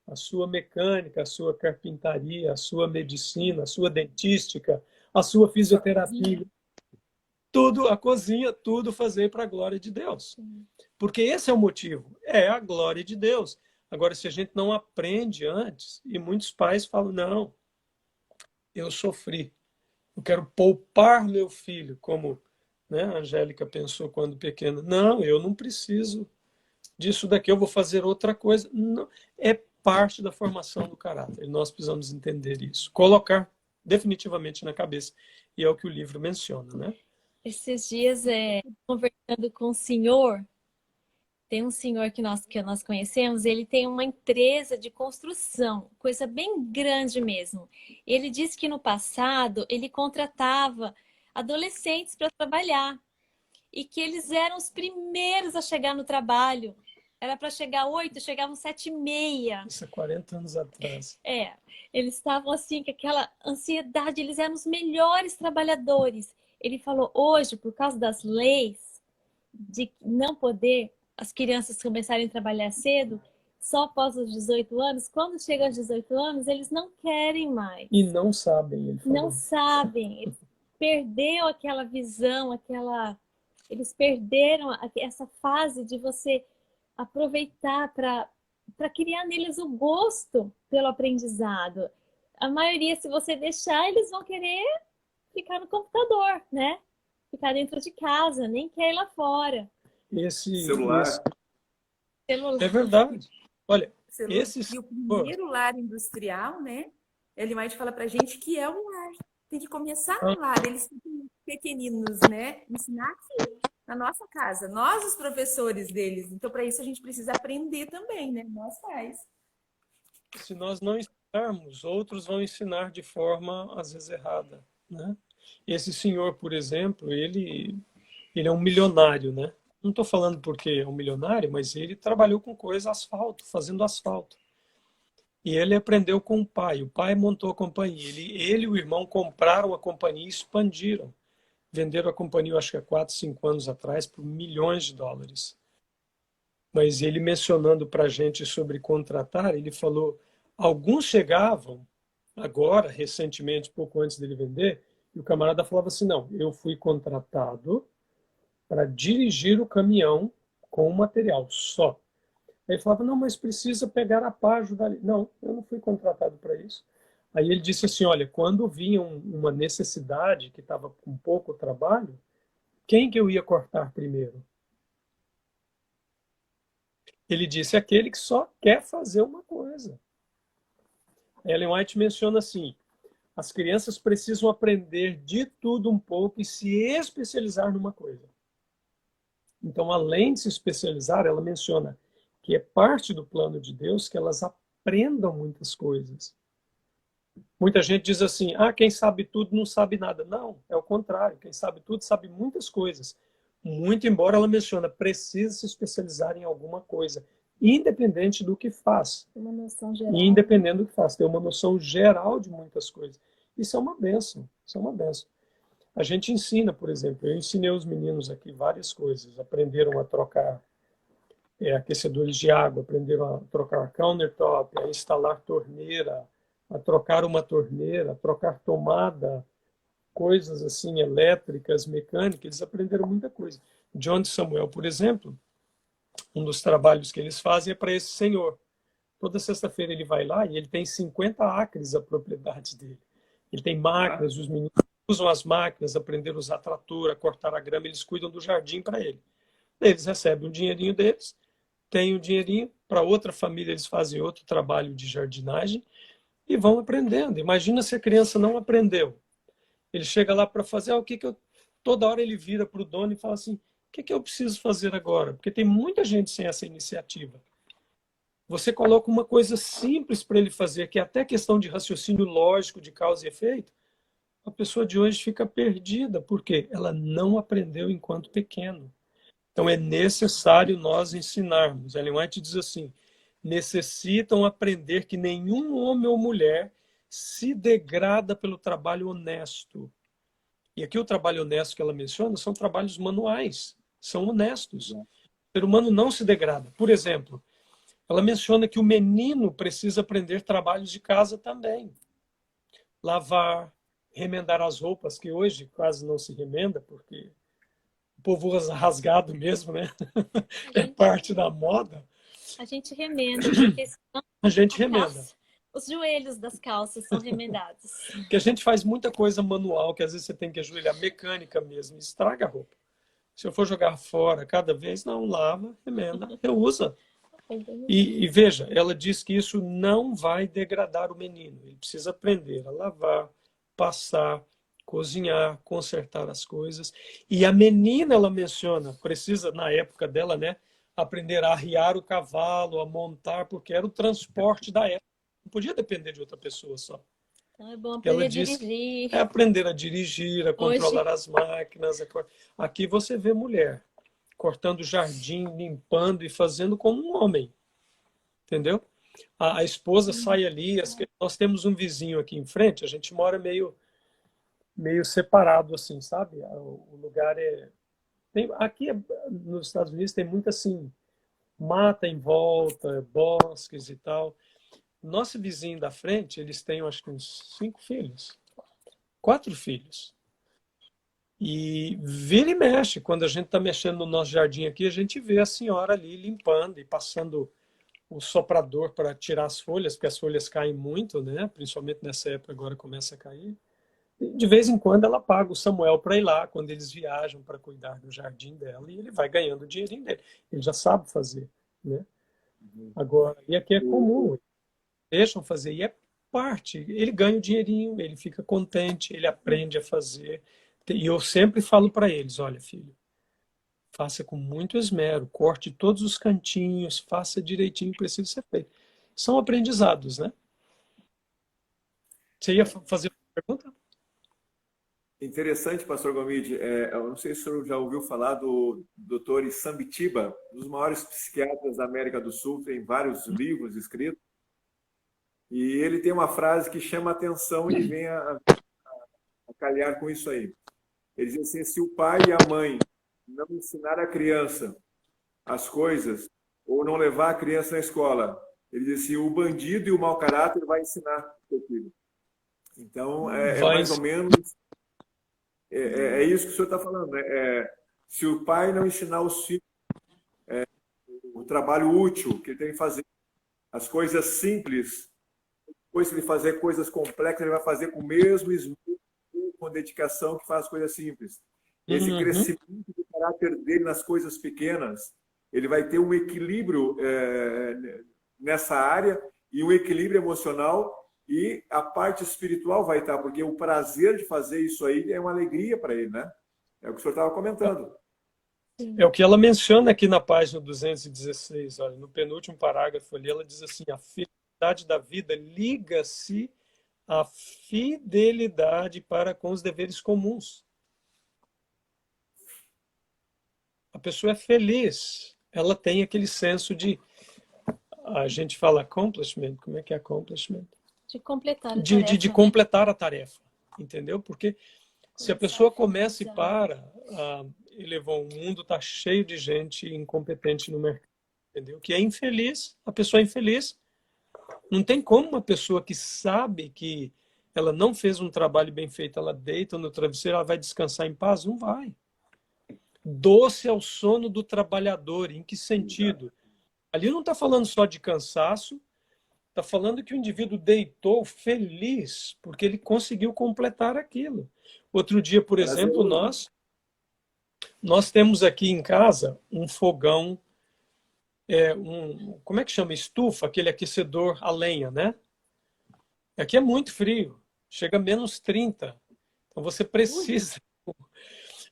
A sua mecânica, a sua carpintaria, a sua medicina, a sua dentística, a sua fisioterapia. Tudo, a cozinha, tudo fazer para a glória de Deus. Porque esse é o motivo, é a glória de Deus. Agora, se a gente não aprende antes, e muitos pais falam: não, eu sofri, eu quero poupar meu filho, como, né, a Angélica pensou quando pequena. Não, eu não preciso disso daqui, eu vou fazer outra coisa. Não, é parte da formação do caráter. E nós precisamos entender isso, colocar definitivamente na cabeça. E é o que o livro menciona, né? Esses dias, conversando com o senhor, Tem um senhor que nós conhecemos, ele tem uma empresa de construção, coisa bem grande mesmo. Ele disse que no passado ele contratava adolescentes para trabalhar e que eles eram os primeiros a chegar no trabalho. Era para chegar 8, chegavam 7h30. Isso é 40 anos atrás. Eles estavam assim, com aquela ansiedade, eles eram os melhores trabalhadores. Ele falou, hoje, por causa das leis, de não poder as crianças começarem a trabalhar cedo, só após os 18 anos, quando chegam aos 18 anos, eles não querem mais. E não sabem, ele falou. Não sabem. Eles perderam aquela visão, eles perderam essa fase de você aproveitar para criar neles o gosto pelo aprendizado. A maioria, se você deixar, eles vão querer ficar no computador, né? Ficar dentro de casa, nem quer ir lá fora. Celular. É verdade. Olha, E o primeiro lar industrial, né? Ele mais fala pra gente que é o lar. Tem que começar no lar. Eles ficam pequeninos, né? Ensinar aqui, na nossa casa. Nós, os professores deles. Então, para isso, a gente precisa aprender também, né? Nós pais. Se nós não ensinarmos, outros vão ensinar de forma, às vezes, errada, né? Esse senhor, por exemplo, ele é um milionário, né? Não estou falando porque é um milionário, mas ele trabalhou com coisa asfalto, fazendo asfalto. E ele aprendeu com o pai. O pai montou a companhia. Ele e o irmão compraram a companhia e expandiram. Venderam a companhia, acho que há 4, 5 anos atrás, por milhões de dólares. Mas ele mencionando para a gente sobre contratar, ele falou, alguns chegavam agora, recentemente, pouco antes dele vender, e o camarada falava assim, não, eu fui contratado para dirigir o caminhão com o material só. Aí ele falava, não, mas precisa pegar a página dali. Não, eu não fui contratado para isso. Aí ele disse assim, olha, quando vinha uma necessidade que estava com pouco trabalho, quem que eu ia cortar primeiro? Ele disse, aquele que só quer fazer uma coisa. Ellen White menciona assim, as crianças precisam aprender de tudo um pouco e se especializar numa coisa. Então, além de se especializar, ela menciona que é parte do plano de Deus que elas aprendam muitas coisas. Muita gente diz assim, quem sabe tudo não sabe nada. Não, é o contrário. Quem sabe tudo sabe muitas coisas. Muito embora ela menciona, precisa se especializar em alguma coisa, independente do que faz. Uma noção geral. Independente do que faz, ter uma noção geral de muitas coisas. Isso é uma bênção, isso é uma bênção. A gente ensina, por exemplo, eu ensinei os meninos aqui várias coisas. Aprenderam a trocar aquecedores de água, aprenderam a trocar countertop, a instalar torneira, a trocar uma torneira, a trocar tomada, coisas assim elétricas, mecânicas. Eles aprenderam muita coisa. John de Samuel, por exemplo, um dos trabalhos que eles fazem é para esse senhor. Toda sexta-feira ele vai lá e ele tem 50 acres a propriedade dele. Ele tem máquinas, os meninos usam as máquinas, aprenderam a usar trator, a cortar a grama, eles cuidam do jardim para ele. Eles recebem o dinheirinho deles, têm o dinheirinho, para outra família eles fazem outro trabalho de jardinagem e vão aprendendo. Imagina se a criança não aprendeu. Ele chega lá para fazer, toda hora ele vira para o dono e fala assim, o que eu preciso fazer agora? Porque tem muita gente sem essa iniciativa. Você coloca uma coisa simples para ele fazer, que é até questão de raciocínio lógico, de causa e efeito, a pessoa de hoje fica perdida, porque ela não aprendeu enquanto pequeno. Então é necessário nós ensinarmos. Ellen White diz assim, necessitam aprender que nenhum homem ou mulher se degrada pelo trabalho honesto. E aqui o trabalho honesto que ela menciona são trabalhos manuais, são honestos. O ser humano não se degrada. Por exemplo, ela menciona que o menino precisa aprender trabalhos de casa também. Lavar, remendar as roupas, que hoje quase não se remenda, porque o povo usa rasgado mesmo, né? É parte da moda. A gente remenda, porque senão a gente remenda. Os joelhos das calças são remendados. Porque a gente faz muita coisa manual, que às vezes você tem que ajoelhar, mecânica mesmo, estraga a roupa. Se eu for jogar fora cada vez, não, lava, remenda, reusa. E veja, ela diz que isso não vai degradar o menino. Ele precisa aprender a lavar, passar, cozinhar, consertar as coisas. E a menina, ela menciona, precisa, na época dela, né, aprender a arriar o cavalo, a montar, porque era o transporte da época. Não podia depender de outra pessoa só. Então é bom Ela aprender a disse dirigir. é aprender a dirigir, a Hoje, controlar as máquinas. Aqui você vê mulher cortando jardim, limpando e fazendo como um homem, entendeu? A esposa sai ali, nós temos um vizinho aqui em frente, a gente mora meio separado assim, sabe? O lugar aqui nos Estados Unidos tem muito assim, mata em volta, bosques e tal. Nosso vizinho da frente, eles têm, acho que uns 5 filhos. 4 filhos. E vira e mexe. Quando a gente está mexendo no nosso jardim aqui, a gente vê a senhora ali limpando e passando o soprador para tirar as folhas, porque as folhas caem muito, né? Principalmente nessa época agora começa a cair. E de vez em quando ela paga o Samuel para ir lá, quando eles viajam para cuidar do jardim dela, e ele vai ganhando o dinheirinho dele. Ele já sabe fazer, né? Agora, e aqui é comum, deixam fazer, e é parte. Ele ganha o dinheirinho, ele fica contente, ele aprende a fazer. E eu sempre falo para eles, olha, filho, faça com muito esmero, corte todos os cantinhos, faça direitinho, precisa ser feito. São aprendizados, né? Você ia fazer uma pergunta? Interessante, pastor Gomide. Eu não sei se o senhor já ouviu falar do Dr. Sambitiba, um dos maiores psiquiatras da América do Sul, tem vários livros escritos. E ele tem uma frase que chama a atenção e vem a calhar com isso aí. Ele diz assim, se o pai e a mãe não ensinar a criança as coisas, ou não levar a criança na escola, ele diz assim, o bandido e o mau caráter vai ensinar o seu filho. Então, é mais ou menos... É isso que o senhor está falando, né? Se o pai não ensinar os filhos o trabalho útil que ele tem que fazer, as coisas simples, depois que ele fazer coisas complexas, ele vai fazer com o mesmo esmero, com dedicação que faz coisas simples. Esse crescimento do caráter dele nas coisas pequenas, ele vai ter um equilíbrio nessa área e um equilíbrio emocional e a parte espiritual vai estar, porque o prazer de fazer isso aí é uma alegria para ele, né? É o que o senhor estava comentando. É o que ela menciona aqui na página 216, olha, no penúltimo parágrafo ali, ela diz assim, a felicidade da vida liga-se à fidelidade para com os deveres comuns. A pessoa é feliz, ela tem aquele senso de, a gente fala accomplishment, como é que é accomplishment? de completar a tarefa. De completar a tarefa, entendeu? Porque se a pessoa começa e para, o mundo está cheio de gente incompetente no mercado, entendeu? Que é infeliz, a pessoa é infeliz. Não tem como uma pessoa que sabe que ela não fez um trabalho bem feito, ela deita no travesseiro, ela vai descansar em paz? Não vai. Doce é o sono do trabalhador. Em que sentido? Ali não está falando só de cansaço, está falando que o indivíduo deitou feliz porque ele conseguiu completar aquilo. Outro dia, por exemplo, nós temos aqui em casa um fogão, como é que chama? Estufa, aquele aquecedor a lenha, né? Aqui é muito frio, chega a menos 30. Então você precisa...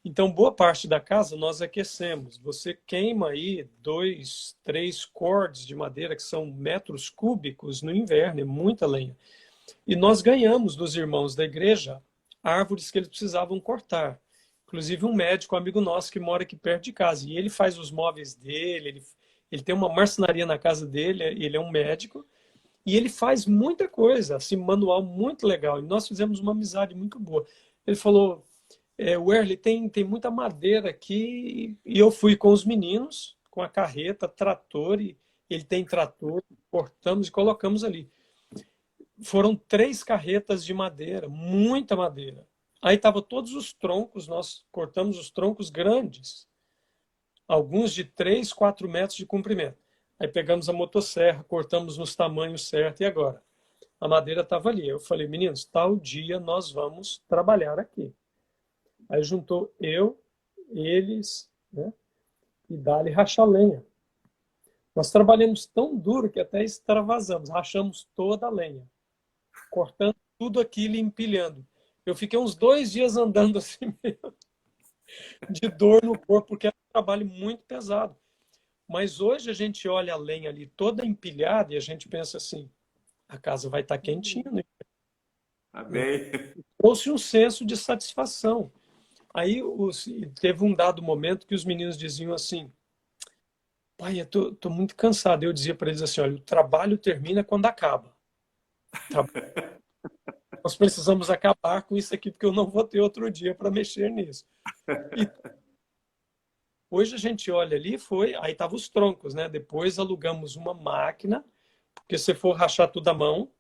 Então, boa parte da casa nós aquecemos. Você queima aí 2, 3 cordes de madeira, que são metros cúbicos no inverno, é muita lenha. E nós ganhamos dos irmãos da igreja árvores que eles precisavam cortar. Inclusive um médico, um amigo nosso, que mora aqui perto de casa. E ele faz os móveis dele, ele tem uma marcenaria na casa dele, ele é um médico. E ele faz muita coisa, assim, manual muito legal. E nós fizemos uma amizade muito boa. Ele falou... Werley, tem muita madeira aqui, e eu fui com os meninos, com a carreta, trator, e ele tem trator, cortamos e colocamos ali. Foram 3 carretas de madeira, muita madeira. Aí estavam todos os troncos, nós cortamos os troncos grandes, alguns de 3, 4 metros de comprimento. Aí pegamos a motosserra, cortamos nos tamanhos certos, e agora? A madeira estava ali. Eu falei, meninos, tal dia nós vamos trabalhar aqui. Aí juntou eu, eles, né? E dali rachar lenha. Nós trabalhamos tão duro que até extravasamos, rachamos toda a lenha, cortando tudo aquilo e empilhando. Eu fiquei uns 2 dias andando assim mesmo, de dor no corpo, porque era um trabalho muito pesado. Mas hoje a gente olha a lenha ali toda empilhada e a gente pensa assim, a casa vai estar quentinha, né? Amém. Trouxe um senso de satisfação. Aí teve um dado momento que os meninos diziam assim, pai, eu tô muito cansado. Eu dizia para eles assim, olha, o trabalho termina quando acaba. Nós precisamos acabar com isso aqui, porque eu não vou ter outro dia para mexer nisso. E hoje a gente olha ali, aí estavam os troncos, né? Depois alugamos uma máquina, porque se for rachar tudo à mão,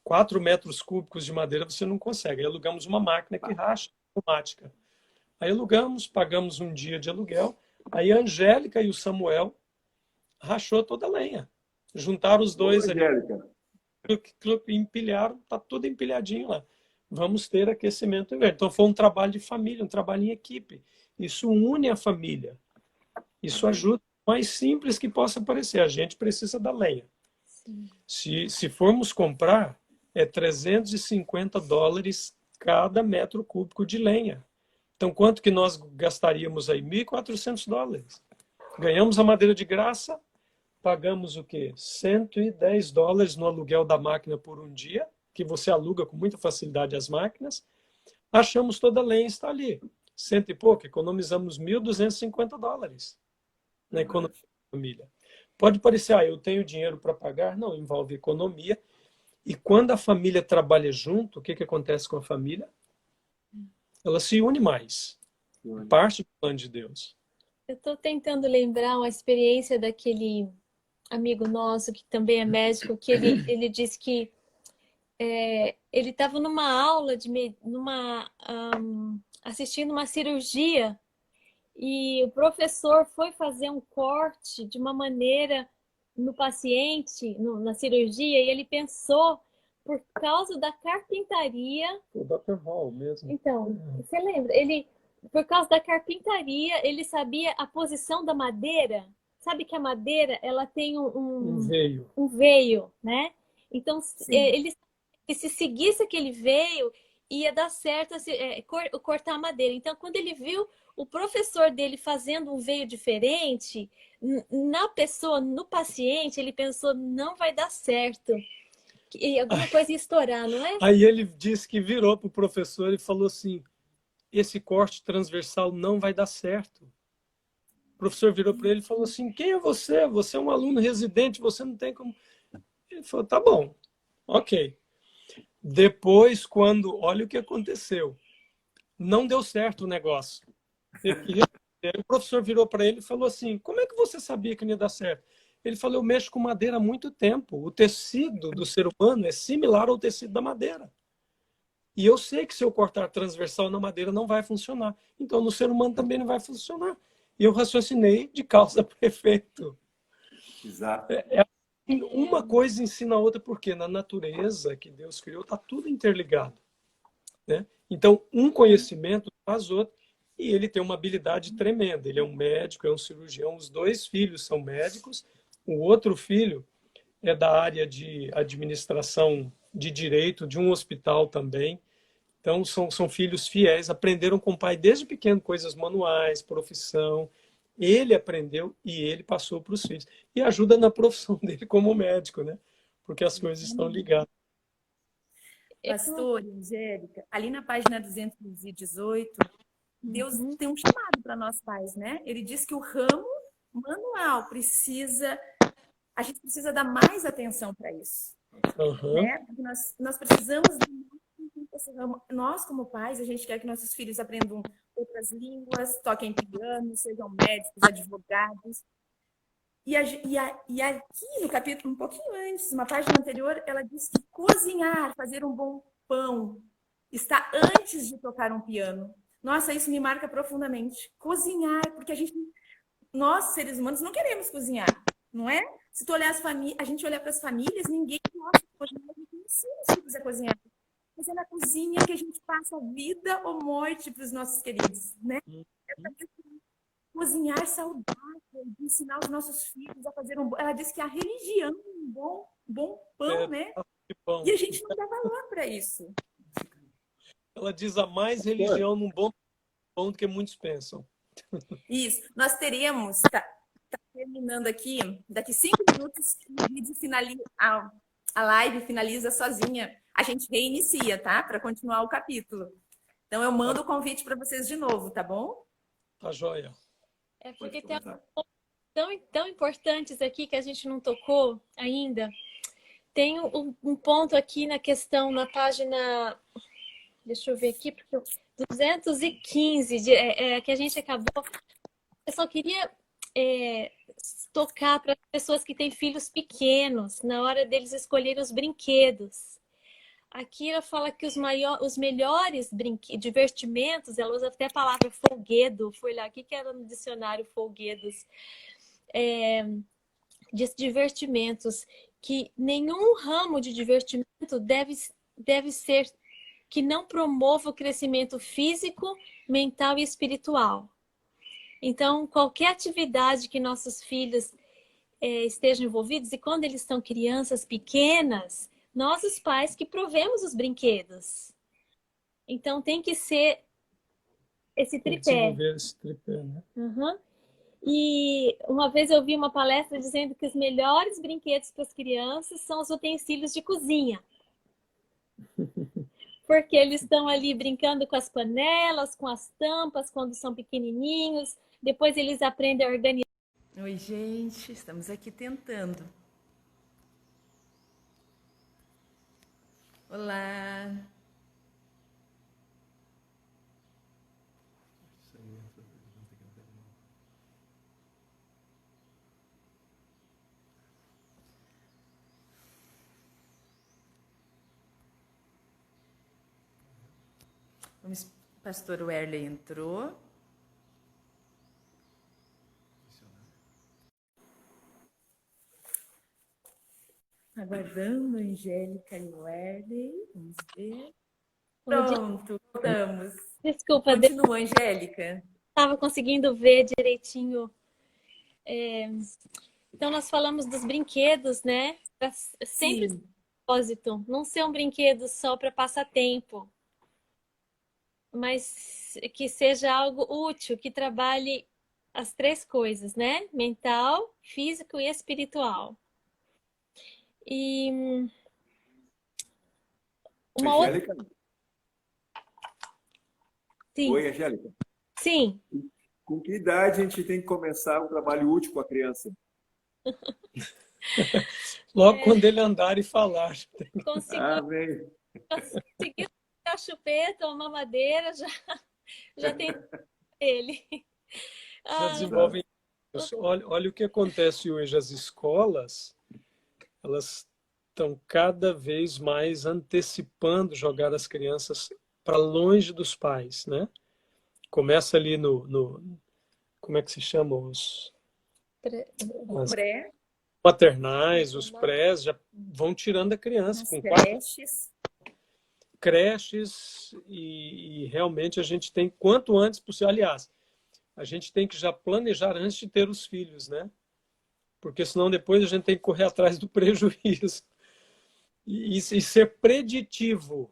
4 metros cúbicos de madeira você não consegue. Aí alugamos uma máquina que racha, automática. Aí alugamos, pagamos um dia de aluguel. Aí a Angélica e o Samuel rachou toda a lenha. Juntaram os dois ali, Angélica. empilharam, tá tudo empilhadinho lá. Vamos ter aquecimento inverno. Então foi um trabalho de família, um trabalho em equipe. Isso une a família. Isso ajuda. O mais simples que possa parecer. A gente precisa da lenha. Se formos comprar, é $350 cada metro cúbico de lenha. Então, quanto que nós gastaríamos aí? $1.400. Ganhamos a madeira de graça, pagamos o quê? $110 no aluguel da máquina por um dia, que você aluga com muita facilidade as máquinas. Achamos toda a lenha está ali. Cento e pouco, economizamos $1.250 na economia da família. Pode parecer, eu tenho dinheiro para pagar. Não, envolve economia. E quando a família trabalha junto, o que acontece com a família? Ela se une mais. Parte do plano de Deus. Eu estou tentando lembrar uma experiência daquele amigo nosso, que também é médico, que ele disse que ele estava numa aula, assistindo uma cirurgia, e o professor foi fazer um corte de uma maneira no paciente, na cirurgia, e ele pensou, por causa da carpintaria... O Dr. Hall mesmo. Então, você lembra? Por causa da carpintaria, ele sabia a posição da madeira. Sabe que a madeira, ela tem Um veio. um veio, né? Então, ele se seguisse aquele veio, ia dar certo cortar a madeira. Então, quando ele viu o professor dele fazendo um veio diferente, na pessoa, no paciente, ele pensou, não vai dar certo. E alguma coisa ia estourar, não é? Aí ele disse que virou para o professor e falou assim, esse corte transversal não vai dar certo. O professor virou para ele e falou assim, quem é você? Você é um aluno residente, você não tem como... Ele falou, tá bom, ok. Depois, olha o que aconteceu. Não deu certo o negócio. O professor virou para ele e falou assim, como é que você sabia que não ia dar certo? Ele falou, eu mexo com madeira há muito tempo. O tecido do ser humano é similar ao tecido da madeira. E eu sei que se eu cortar transversal na madeira não vai funcionar. Então, no ser humano também não vai funcionar. E eu raciocinei de causa para efeito. Exato. Uma coisa ensina a outra, porque na natureza que Deus criou está tudo interligado, né? Então, um conhecimento faz outro, e ele tem uma habilidade tremenda. Ele é um médico, é um cirurgião, os 2 filhos são médicos, o outro filho é da área de administração de direito, de um hospital também. Então, são filhos fiéis, aprenderam com o pai desde pequeno coisas manuais, profissão. Ele aprendeu e ele passou para os filhos. E ajuda na profissão dele como médico, né? Porque as coisas estão ligadas. Pastor, Angélica, ali na página 218, Deus tem um chamado para nós pais, né? Ele diz que o ramo manual a gente precisa dar mais atenção para isso. Né? Porque nós precisamos esse ramo. Nós, como pais, a gente quer que nossos filhos aprendam outras línguas, toquem piano, sejam médicos, advogados. E aqui no capítulo, um pouquinho antes, uma página anterior, ela diz que cozinhar, fazer um bom pão, está antes de tocar um piano. Nossa, isso me marca profundamente. Cozinhar, porque nós, seres humanos, não queremos cozinhar, não é? Se tu olhar a gente olhar para as famílias, ninguém gosta de cozinhar, a gente ensina os filhos a cozinhar. Mas é na cozinha que a gente passa vida ou morte para os nossos queridos, né? Cozinhar saudável, ensinar os nossos filhos a fazer um bom... Ela diz que a religião é um bom pão, né? Pão. E a gente não dá valor para isso. Ela diz, há mais religião num bom pão do que muitos pensam. Isso. Nós teríamos... terminando aqui, daqui 5 minutos o vídeo finaliza, a live finaliza sozinha. A gente reinicia, tá? Para continuar o capítulo. Então eu mando o convite para vocês de novo, tá bom? Tá joia. É porque tem tão importantes aqui que a gente não tocou ainda. Tem um ponto aqui na questão, na página, deixa eu ver aqui, porque 215, que a gente acabou. Eu só queria tocar para as pessoas que têm filhos pequenos, na hora deles escolherem os brinquedos. Aqui ela fala que os melhores divertimentos, ela usa até a palavra folguedo, foi lá, o que era no dicionário folguedos? De divertimentos, que nenhum ramo de divertimento deve ser que não promova o crescimento físico, mental e espiritual. Então, qualquer atividade que nossos filhos estejam envolvidos, e quando eles são crianças pequenas, nós, os pais, que provemos os brinquedos. Então, tem que ser esse tripé. Desenvolver esse tripé, né? Uhum. E uma vez eu vi uma palestra dizendo que os melhores brinquedos para as crianças são os utensílios de cozinha. Porque eles estão ali brincando com as panelas, com as tampas, quando são pequenininhos. Depois eles aprendem a organizar. Oi, gente. Estamos aqui tentando. Olá. O pastor Werley entrou. Aguardando a Angélica e o Werley. Vamos ver. Pronto, voltamos. Desculpa, continua, Angélica. Estava conseguindo ver direitinho. Então, nós falamos dos brinquedos, né? Sempre esse propósito. Não ser um brinquedo só para passar tempo, mas que seja algo útil, que trabalhe as 3 coisas, né? Mental, físico e espiritual. E uma Angélica? outra... Sim. Oi, Angélica. Sim. Com que idade a gente tem que começar um trabalho útil com a criança? Logo quando ele andar e falar. Conseguir a chupeta, uma mamadeira, já tem ele. Já desenvolvem isso. Olha o que acontece hoje. As escolas, elas estão cada vez mais antecipando jogar as crianças para longe dos pais, né? Começa ali como é que se chama? Os pré. Maternais, os prés, já vão tirando a criança. Com creches e realmente a gente tem, quanto antes possível, aliás, a gente tem que já planejar antes de ter os filhos, né? Porque senão depois a gente tem que correr atrás do prejuízo. E ser preditivo.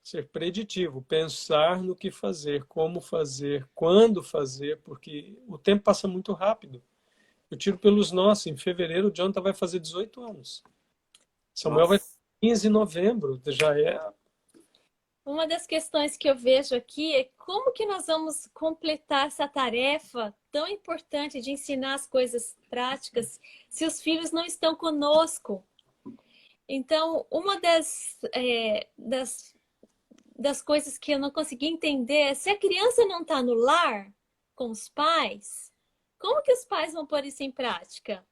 Ser preditivo, pensar no que fazer, como fazer, quando fazer, porque o tempo passa muito rápido. Eu tiro pelos nossos. Em fevereiro, o Jonathan vai fazer 18 anos. Samuel vai fazer 15 de novembro. Já é... Uma das questões que eu vejo aqui é como que nós vamos completar essa tarefa tão importante de ensinar as coisas práticas se os filhos não estão conosco. Então, uma das coisas que eu não consegui entender é se a criança não está no lar com os pais, como que os pais vão pôr isso em prática?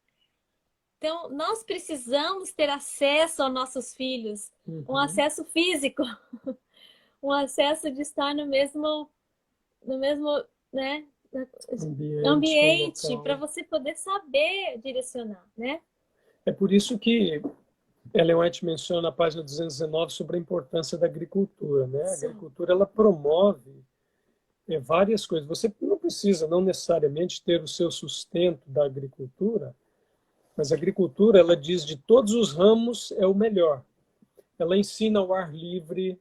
Então, nós precisamos ter acesso aos nossos filhos, um acesso físico, um acesso de estar no mesmo né, ambiente para você poder saber direcionar, né? É por isso que Ellen White menciona na página 219 sobre a importância da agricultura, né? A agricultura, ela promove várias coisas. Você não precisa, não necessariamente, ter o seu sustento da agricultura, mas a agricultura, ela diz de todos os ramos é o melhor. Ela ensina ao ar livre,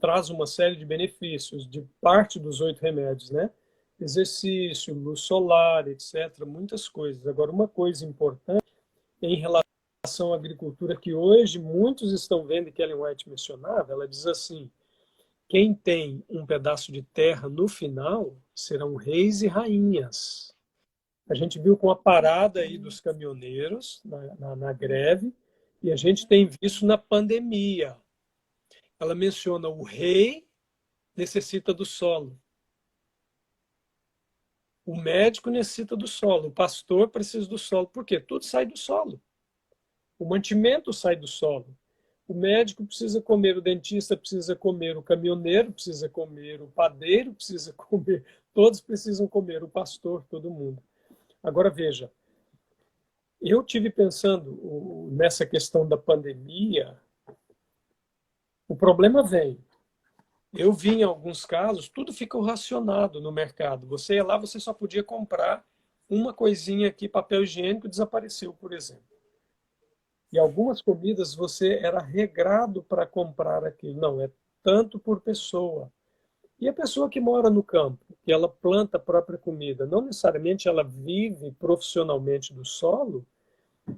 traz uma série de benefícios, de parte dos 8 remédios, né? exercício, luz solar, etc., muitas coisas. Agora, uma coisa importante em relação à agricultura que hoje muitos estão vendo, e que Ellen White mencionava, ela diz assim: quem tem um pedaço de terra no final serão reis e rainhas. A gente viu com a parada aí dos caminhoneiros na greve, e a gente tem visto na pandemia. Ela menciona o rei necessita do solo, o médico necessita do solo, o pastor precisa do solo. Por quê? Tudo sai do solo. O mantimento sai do solo. O médico precisa comer, o dentista precisa comer, o caminhoneiro precisa comer, o padeiro precisa comer, todos precisam comer, o pastor, todo mundo. Agora veja, eu tive pensando nessa questão da pandemia, o problema vem. Eu vi em alguns casos, tudo ficou racionado no mercado. Você ia lá, você só podia comprar uma coisinha aqui, papel higiênico, desapareceu, por exemplo. E algumas comidas você era regrado para comprar aquilo. Não, é tanto por pessoa. E a pessoa que mora no campo, que ela planta a própria comida, não necessariamente ela vive profissionalmente do solo,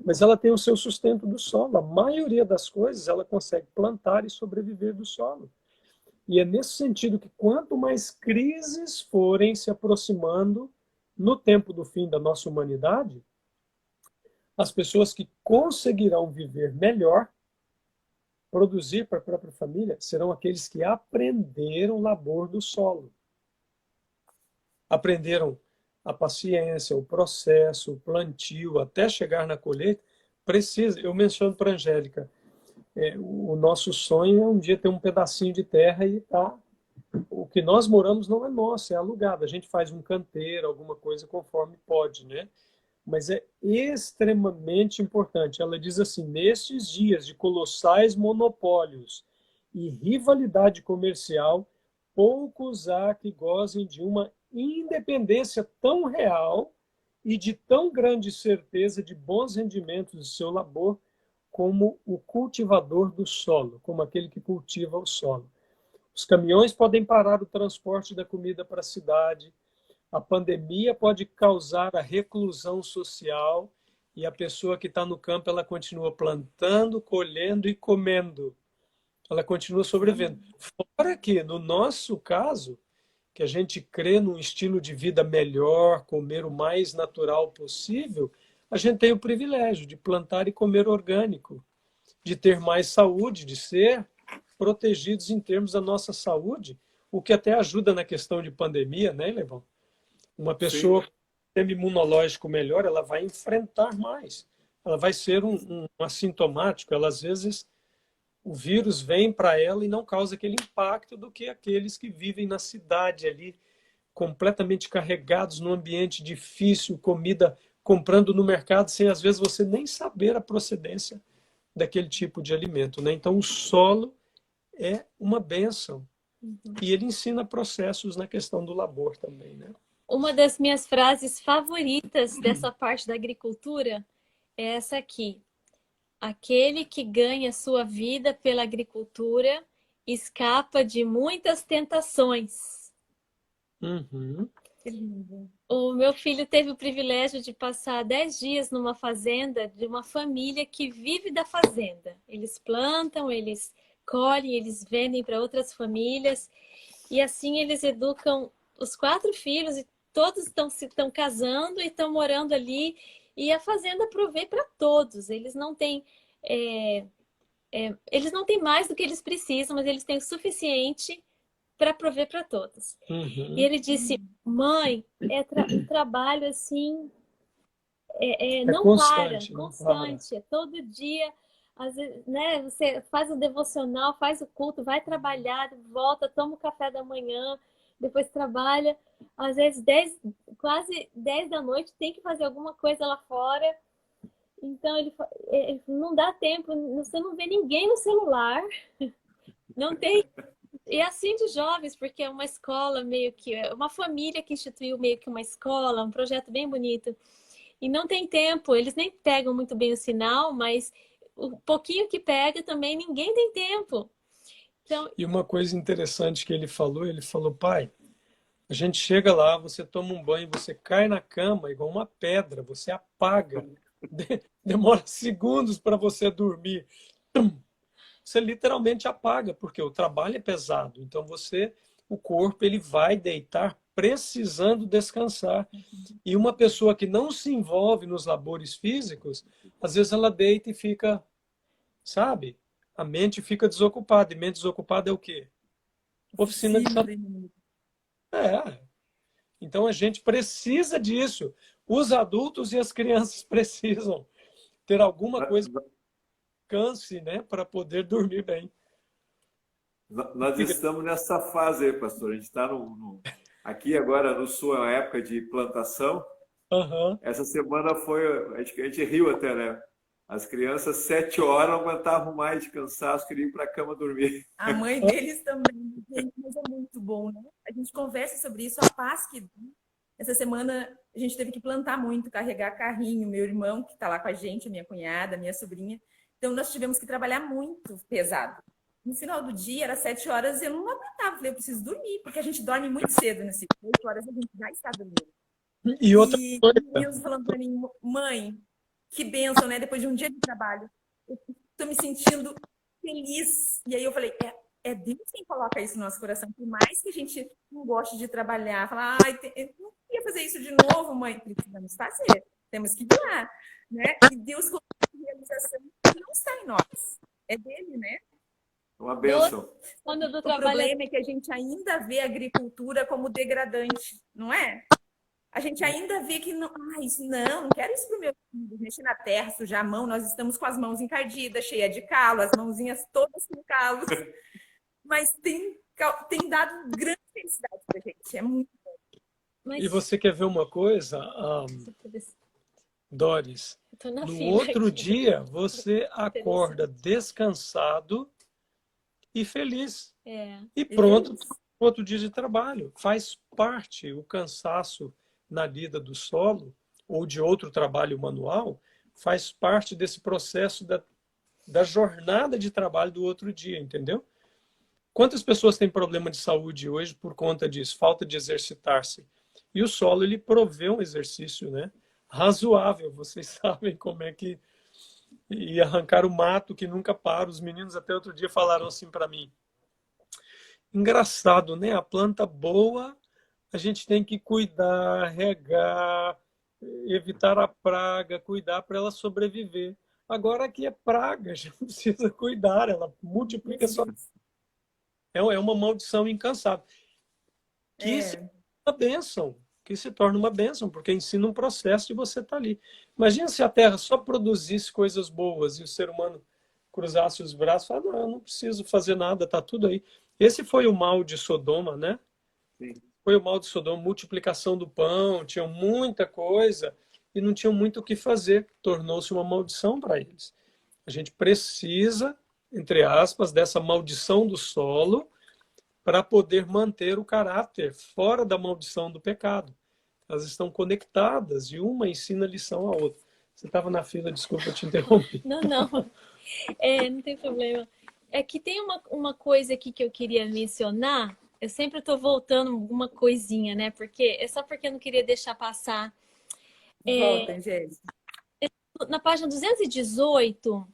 mas ela tem o seu sustento do solo. A maioria das coisas ela consegue plantar e sobreviver do solo. E é nesse sentido que quanto mais crises forem se aproximando no tempo do fim da nossa humanidade, as pessoas que conseguirão viver melhor, produzir para a própria família, serão aqueles que aprenderam o labor do solo. Aprenderam a paciência, o processo, o plantio, até chegar na colheita. Precisa, eu menciono para a Angélica, o nosso sonho é um dia ter um pedacinho de terra e tá. O que nós moramos não é nosso, é alugado. A gente faz um canteiro, alguma coisa conforme pode, né? Mas é extremamente importante. Ela diz assim: nestes dias de colossais monopólios e rivalidade comercial, poucos há que gozem de uma independência tão real e de tão grande certeza de bons rendimentos de seu labor como o cultivador do solo, como aquele que cultiva o solo. Os caminhões podem parar o transporte da comida para a cidade, a pandemia pode causar a reclusão social e a pessoa que está no campo ela continua plantando, colhendo e comendo. Ela continua sobrevivendo. Fora que, no nosso caso, que a gente crê num estilo de vida melhor, comer o mais natural possível, a gente tem o privilégio de plantar e comer orgânico, de ter mais saúde, de ser protegidos em termos da nossa saúde, o que até ajuda na questão de pandemia, né, Levão? Uma pessoa com sistema imunológico melhor, ela vai enfrentar mais. Ela vai ser um assintomático. Ela, às vezes, o vírus vem para ela e não causa aquele impacto do que aqueles que vivem na cidade ali, completamente carregados num ambiente difícil, comida comprando no mercado, sem às vezes você nem saber a procedência daquele tipo de alimento, né? Então o solo é uma bênção. E ele ensina processos na questão do labor também, né? Uma das minhas frases favoritas dessa parte da agricultura é essa aqui: aquele que ganha sua vida pela agricultura escapa de muitas tentações. Uhum. O meu filho teve o privilégio de passar 10 dias numa fazenda de uma família que vive da fazenda. Eles plantam, eles colhem, eles vendem para outras famílias. E assim eles educam os 4 filhos e todos estão casando e estão morando ali. E a fazenda provê para todos. Eles não têm mais do que eles precisam, mas eles têm o suficiente para prover para todos. Uhum. E ele disse: mãe, um trabalho assim, não constante, para, constante, é todo dia. Às vezes, né, você faz o devocional, faz o culto, vai trabalhar, volta, toma o café da manhã, depois trabalha. Às vezes, quase 10 da noite, tem que fazer alguma coisa lá fora. Então, ele não dá tempo, você não vê ninguém no celular, não tem. E assim de jovens, porque é uma escola meio que... uma família que instituiu meio que uma escola, um projeto bem bonito. E não tem tempo, eles nem pegam muito bem o sinal, mas o pouquinho que pega também ninguém tem tempo. Então, E uma coisa interessante que ele falou, pai, A gente chega lá, você toma um banho, você cai na cama igual uma pedra, você apaga. Demora segundos para você dormir. Você literalmente apaga, porque o trabalho é pesado. Então o corpo ele vai deitar precisando descansar. E uma pessoa que não se envolve nos labores físicos, às vezes ela deita e fica, sabe? A mente fica desocupada. E mente desocupada é o quê? Oficina de saúde. É. Então a gente precisa disso. Os adultos e as crianças precisam ter alguma coisa que canse, né, para poder dormir bem. Nós estamos nessa fase aí, pastor. A gente está aqui agora no sua época de plantação. Uhum. Essa semana a gente riu até, né? As crianças, 7 horas, não aguentavam mais de cansaço, queriam ir para a cama dormir. A mãe deles também, mas é muito bom, né? A gente conversa sobre isso, a paz que essa semana a gente teve que plantar muito, carregar carrinho, meu irmão que está lá com a gente, a minha cunhada, a minha sobrinha. Então nós tivemos que trabalhar muito pesado. No final do dia, era 7 horas, eu não aguentava, falei, eu preciso dormir, porque a gente dorme muito cedo, nesse 8 horas a gente já está dormindo. E outra coisa. Deus falando para mim, mãe, que bênção, né? Depois de um dia de trabalho, eu estou me sentindo feliz. E aí eu falei, é Deus quem coloca isso no nosso coração. Por mais que a gente não goste de trabalhar, falar, eu não queria fazer isso de novo, mãe. Precisamos fazer, temos que ir lá, né? E Deus coloca a realização que não está em nós, é dele, né? Uma bênção. Quando eu O problema é que a gente ainda vê a agricultura como degradante, não é? A gente ainda vê que não, isso não quero isso para o meu filho, mexer na terra, sujar a mão, nós estamos com as mãos encardidas, cheias de calo, as mãozinhas todas com calos, mas tem dado grande felicidade para a gente, é muito bom. E você quer ver uma coisa, Doris? No outro dia, você acorda descansado e feliz. E pronto, outro dia de trabalho. Faz parte o cansaço na lida do solo ou de outro trabalho manual, faz parte desse processo da jornada de trabalho do outro dia, entendeu? Quantas pessoas têm problema de saúde hoje por conta disso? Falta de exercitar-se. E o solo, ele provê um exercício, né, razoável. Vocês sabem como é que... E arrancar o mato que nunca para. Os meninos até outro dia falaram assim para mim. Engraçado, né? A planta boa, a gente tem que cuidar, regar, evitar a praga, cuidar para ela sobreviver. Agora aqui é praga, a gente precisa cuidar, ela multiplica só. É uma maldição incansável. Que se torna uma bênção, porque ensina um processo de você estar ali. Imagina se a Terra só produzisse coisas boas e o ser humano cruzasse os braços e falasse, não, eu não preciso fazer nada, está tudo aí. Esse foi o mal de Sodoma, né? Sim. Foi o mal de Sodoma, multiplicação do pão, tinham muita coisa e não tinham muito o que fazer. Tornou-se uma maldição para eles. A gente precisa, entre aspas, dessa maldição do solo para poder manter o caráter fora da maldição do pecado. Elas estão conectadas e uma ensina lição à outra. Você estava na fila, desculpa, eu te interrompi. Não, não tem problema. É que tem uma coisa aqui que eu queria mencionar. Eu sempre estou voltando alguma coisinha, né? Porque é só porque eu não queria deixar passar. Volta, Angélica. Na página 218,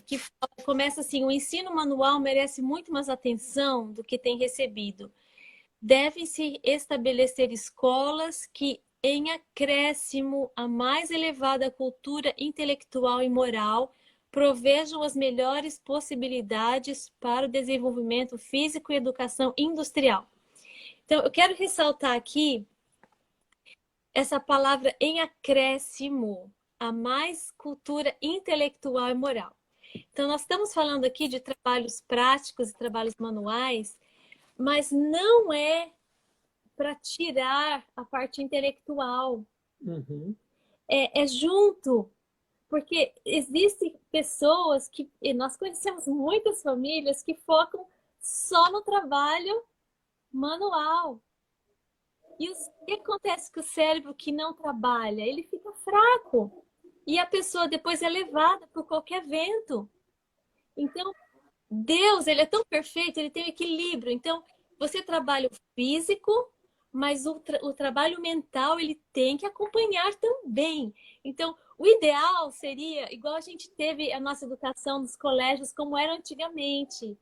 que começa assim: o ensino manual merece muito mais atenção do que tem recebido. Devem-se estabelecer escolas que, em acréscimo à mais elevada cultura intelectual e moral, provejam as melhores possibilidades para o desenvolvimento físico e educação industrial. Então, eu quero ressaltar aqui essa palavra em acréscimo, a mais cultura intelectual e moral. Então, nós estamos falando aqui de trabalhos práticos e trabalhos manuais, mas não é para tirar a parte intelectual. Uhum. É junto. Porque existem pessoas que... Nós conhecemos muitas famílias que focam só no trabalho manual. E o que acontece com o cérebro que não trabalha? Ele fica fraco. E a pessoa depois é levada por qualquer vento. Então, Deus, ele é tão perfeito, ele tem um equilíbrio. Então, você trabalha o físico, mas o trabalho mental ele tem que acompanhar também. Então, o ideal seria, igual a gente teve a nossa educação nos colégios, como era antigamente.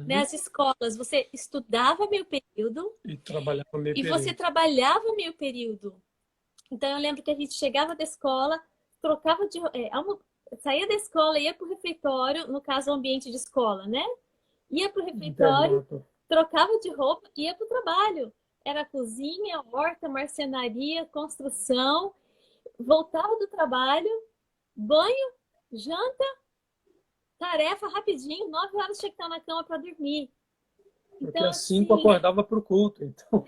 Nas escolas, você estudava meio período E trabalhava meio e você período. trabalhava meio período. Então, eu lembro que a gente chegava da escola, trocava de... saía da escola, ia para o refeitório, no caso, o ambiente de escola, né? Ia para o refeitório, Internato. trocava de roupa e ia para o trabalho. Era cozinha, horta, marcenaria, construção. Voltava do trabalho, banho, janta, tarefa rapidinho, 9 horas tinha que estar na cama para dormir. Porque Então, às 5 assim, acordava para o culto. Então,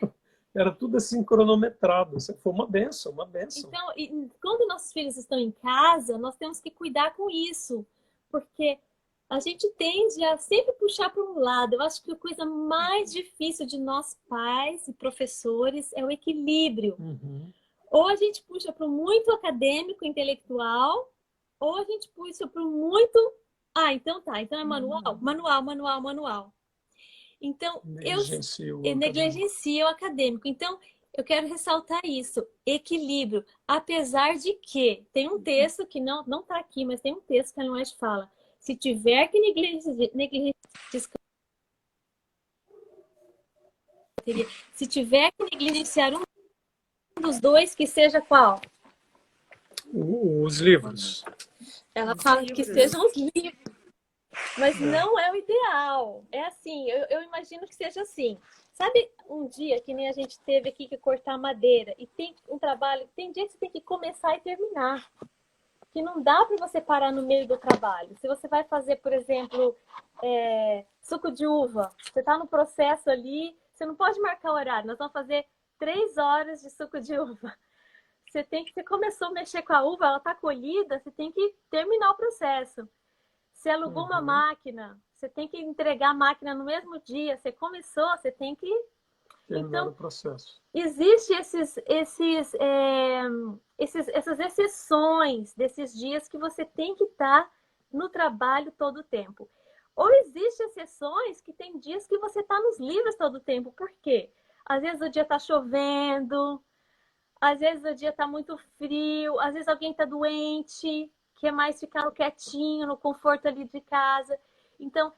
era tudo assim cronometrado. Isso foi uma benção, uma benção. então, quando nossos filhos estão em casa, nós temos que cuidar com isso, porque a gente tende a sempre puxar para um lado. Eu acho que a coisa mais difícil de nós pais e professores é o equilíbrio. Ou a gente puxa para o muito acadêmico, intelectual, ou a gente puxa para o muito... Ah, então tá. Então é manual? Manual, manual, manual. Então, eu negligencio o acadêmico. Então, eu quero ressaltar isso. Equilíbrio. Apesar de que tem um texto que não está aqui, mas tem um texto que a Noite fala. Se tiver que se tiver que negligenciar um dos dois, que seja qual? Os livros. Ela fala que sejam os livros. Mas não é o ideal. É assim, eu imagino que seja assim. Sabe um dia que nem a gente teve aqui que cortar madeira e tem um trabalho, tem dia que você tem que começar e terminar. Que não dá para você parar no meio do trabalho. Se você vai fazer, por exemplo, suco de uva, você está no processo ali, você não pode marcar o horário. Nós vamos fazer 3 horas de suco de uva. Você começou a mexer com a uva, ela está colhida, você tem que terminar o processo. Você alugou uma máquina, você tem que entregar a máquina no mesmo dia. Você começou, você tem que terminar o processo. Existem essas exceções desses dias que você tem que estar no trabalho todo o tempo. Ou existem exceções que tem dias que você está nos livros todo o tempo. Por quê? Às vezes o dia está chovendo, às vezes o dia está muito frio, às vezes alguém está doente, quer mais ficar quietinho, no conforto ali de casa. Então,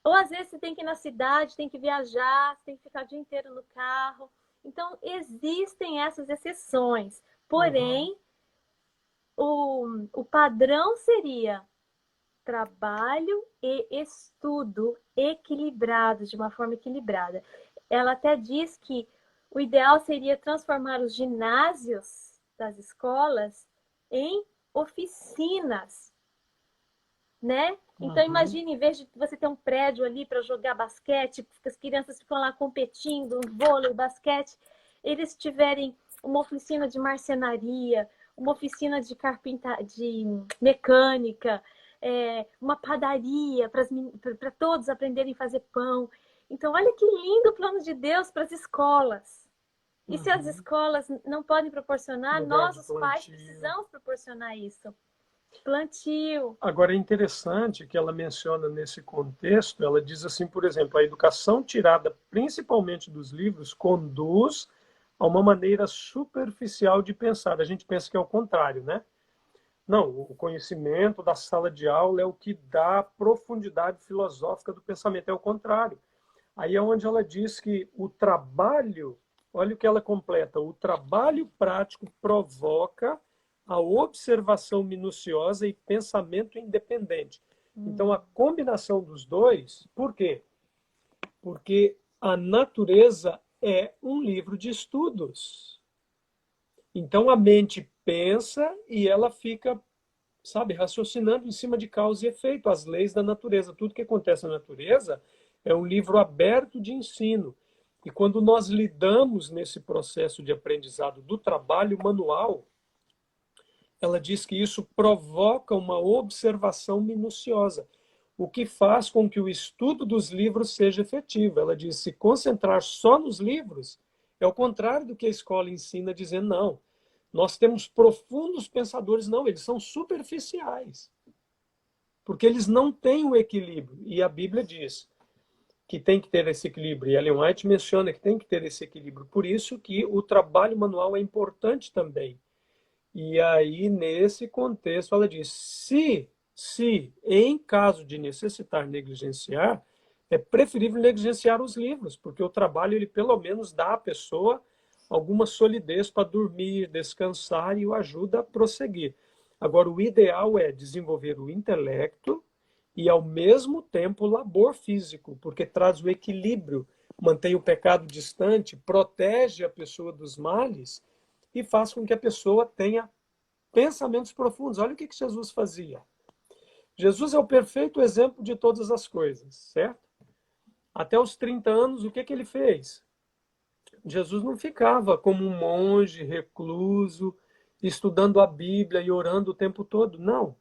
ou às vezes você tem que ir na cidade, tem que viajar, você tem que ficar o dia inteiro no carro. Então, existem essas exceções. Porém, o padrão seria trabalho e estudo equilibrados, de uma forma equilibrada. Ela até diz que o ideal seria transformar os ginásios das escolas em oficinas, né? Então, imagine, em vez de você ter um prédio ali para jogar basquete, as crianças ficam lá competindo, vôlei, basquete, eles tiverem uma oficina de marcenaria, uma oficina de de mecânica, uma padaria para todos aprenderem a fazer pão. Então, olha que lindo o plano de Deus para as escolas. E se as escolas não podem proporcionar, nós, os pais, precisamos proporcionar isso. Plantio. Agora, é interessante que ela menciona nesse contexto, ela diz assim, por exemplo, a educação tirada principalmente dos livros conduz a uma maneira superficial de pensar. A gente pensa que é o contrário, né? Não, o conhecimento da sala de aula é o que dá a profundidade filosófica do pensamento, é o contrário. Aí é onde ela diz que o trabalho, olha o que ela completa, o trabalho prático provoca a observação minuciosa e pensamento independente. Então, a combinação dos dois, por quê? Porque a natureza é um livro de estudos. Então, a mente pensa e ela fica, sabe, raciocinando em cima de causa e efeito, as leis da natureza. Tudo que acontece na natureza é um livro aberto de ensino. E quando nós lidamos nesse processo de aprendizado do trabalho manual, ela diz que isso provoca uma observação minuciosa, o que faz com que o estudo dos livros seja efetivo. Ela diz, se concentrar só nos livros é o contrário do que a escola ensina, dizendo, não, nós temos profundos pensadores, não, eles são superficiais, porque eles não têm o equilíbrio. E a Bíblia diz, que tem que ter esse equilíbrio. E Ellen White menciona que tem que ter esse equilíbrio. Por isso que o trabalho manual é importante também. E aí, nesse contexto, ela diz, se em caso de necessitar negligenciar, é preferível negligenciar os livros, porque o trabalho, ele pelo menos dá à pessoa alguma solidez para dormir, descansar e o ajuda a prosseguir. Agora, o ideal é desenvolver o intelecto e, ao mesmo tempo, o labor físico, porque traz o equilíbrio, mantém o pecado distante, protege a pessoa dos males e faz com que a pessoa tenha pensamentos profundos. Olha o que Jesus fazia. Jesus é o perfeito exemplo de todas as coisas, certo? Até os 30 anos, o que ele fez? Jesus não ficava como um monge recluso, estudando a Bíblia e orando o tempo todo. Não.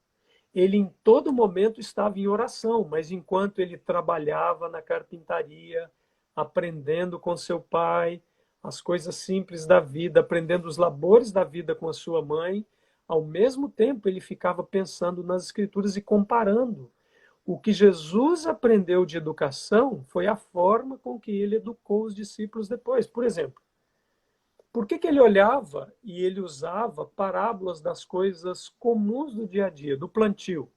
Ele em todo momento estava em oração, mas enquanto ele trabalhava na carpintaria, aprendendo com seu pai as coisas simples da vida, aprendendo os labores da vida com a sua mãe, ao mesmo tempo ele ficava pensando nas Escrituras e comparando. O que Jesus aprendeu de educação foi a forma com que ele educou os discípulos depois. Por exemplo, por que ele olhava e ele usava parábolas das coisas comuns do dia a dia, do plantio?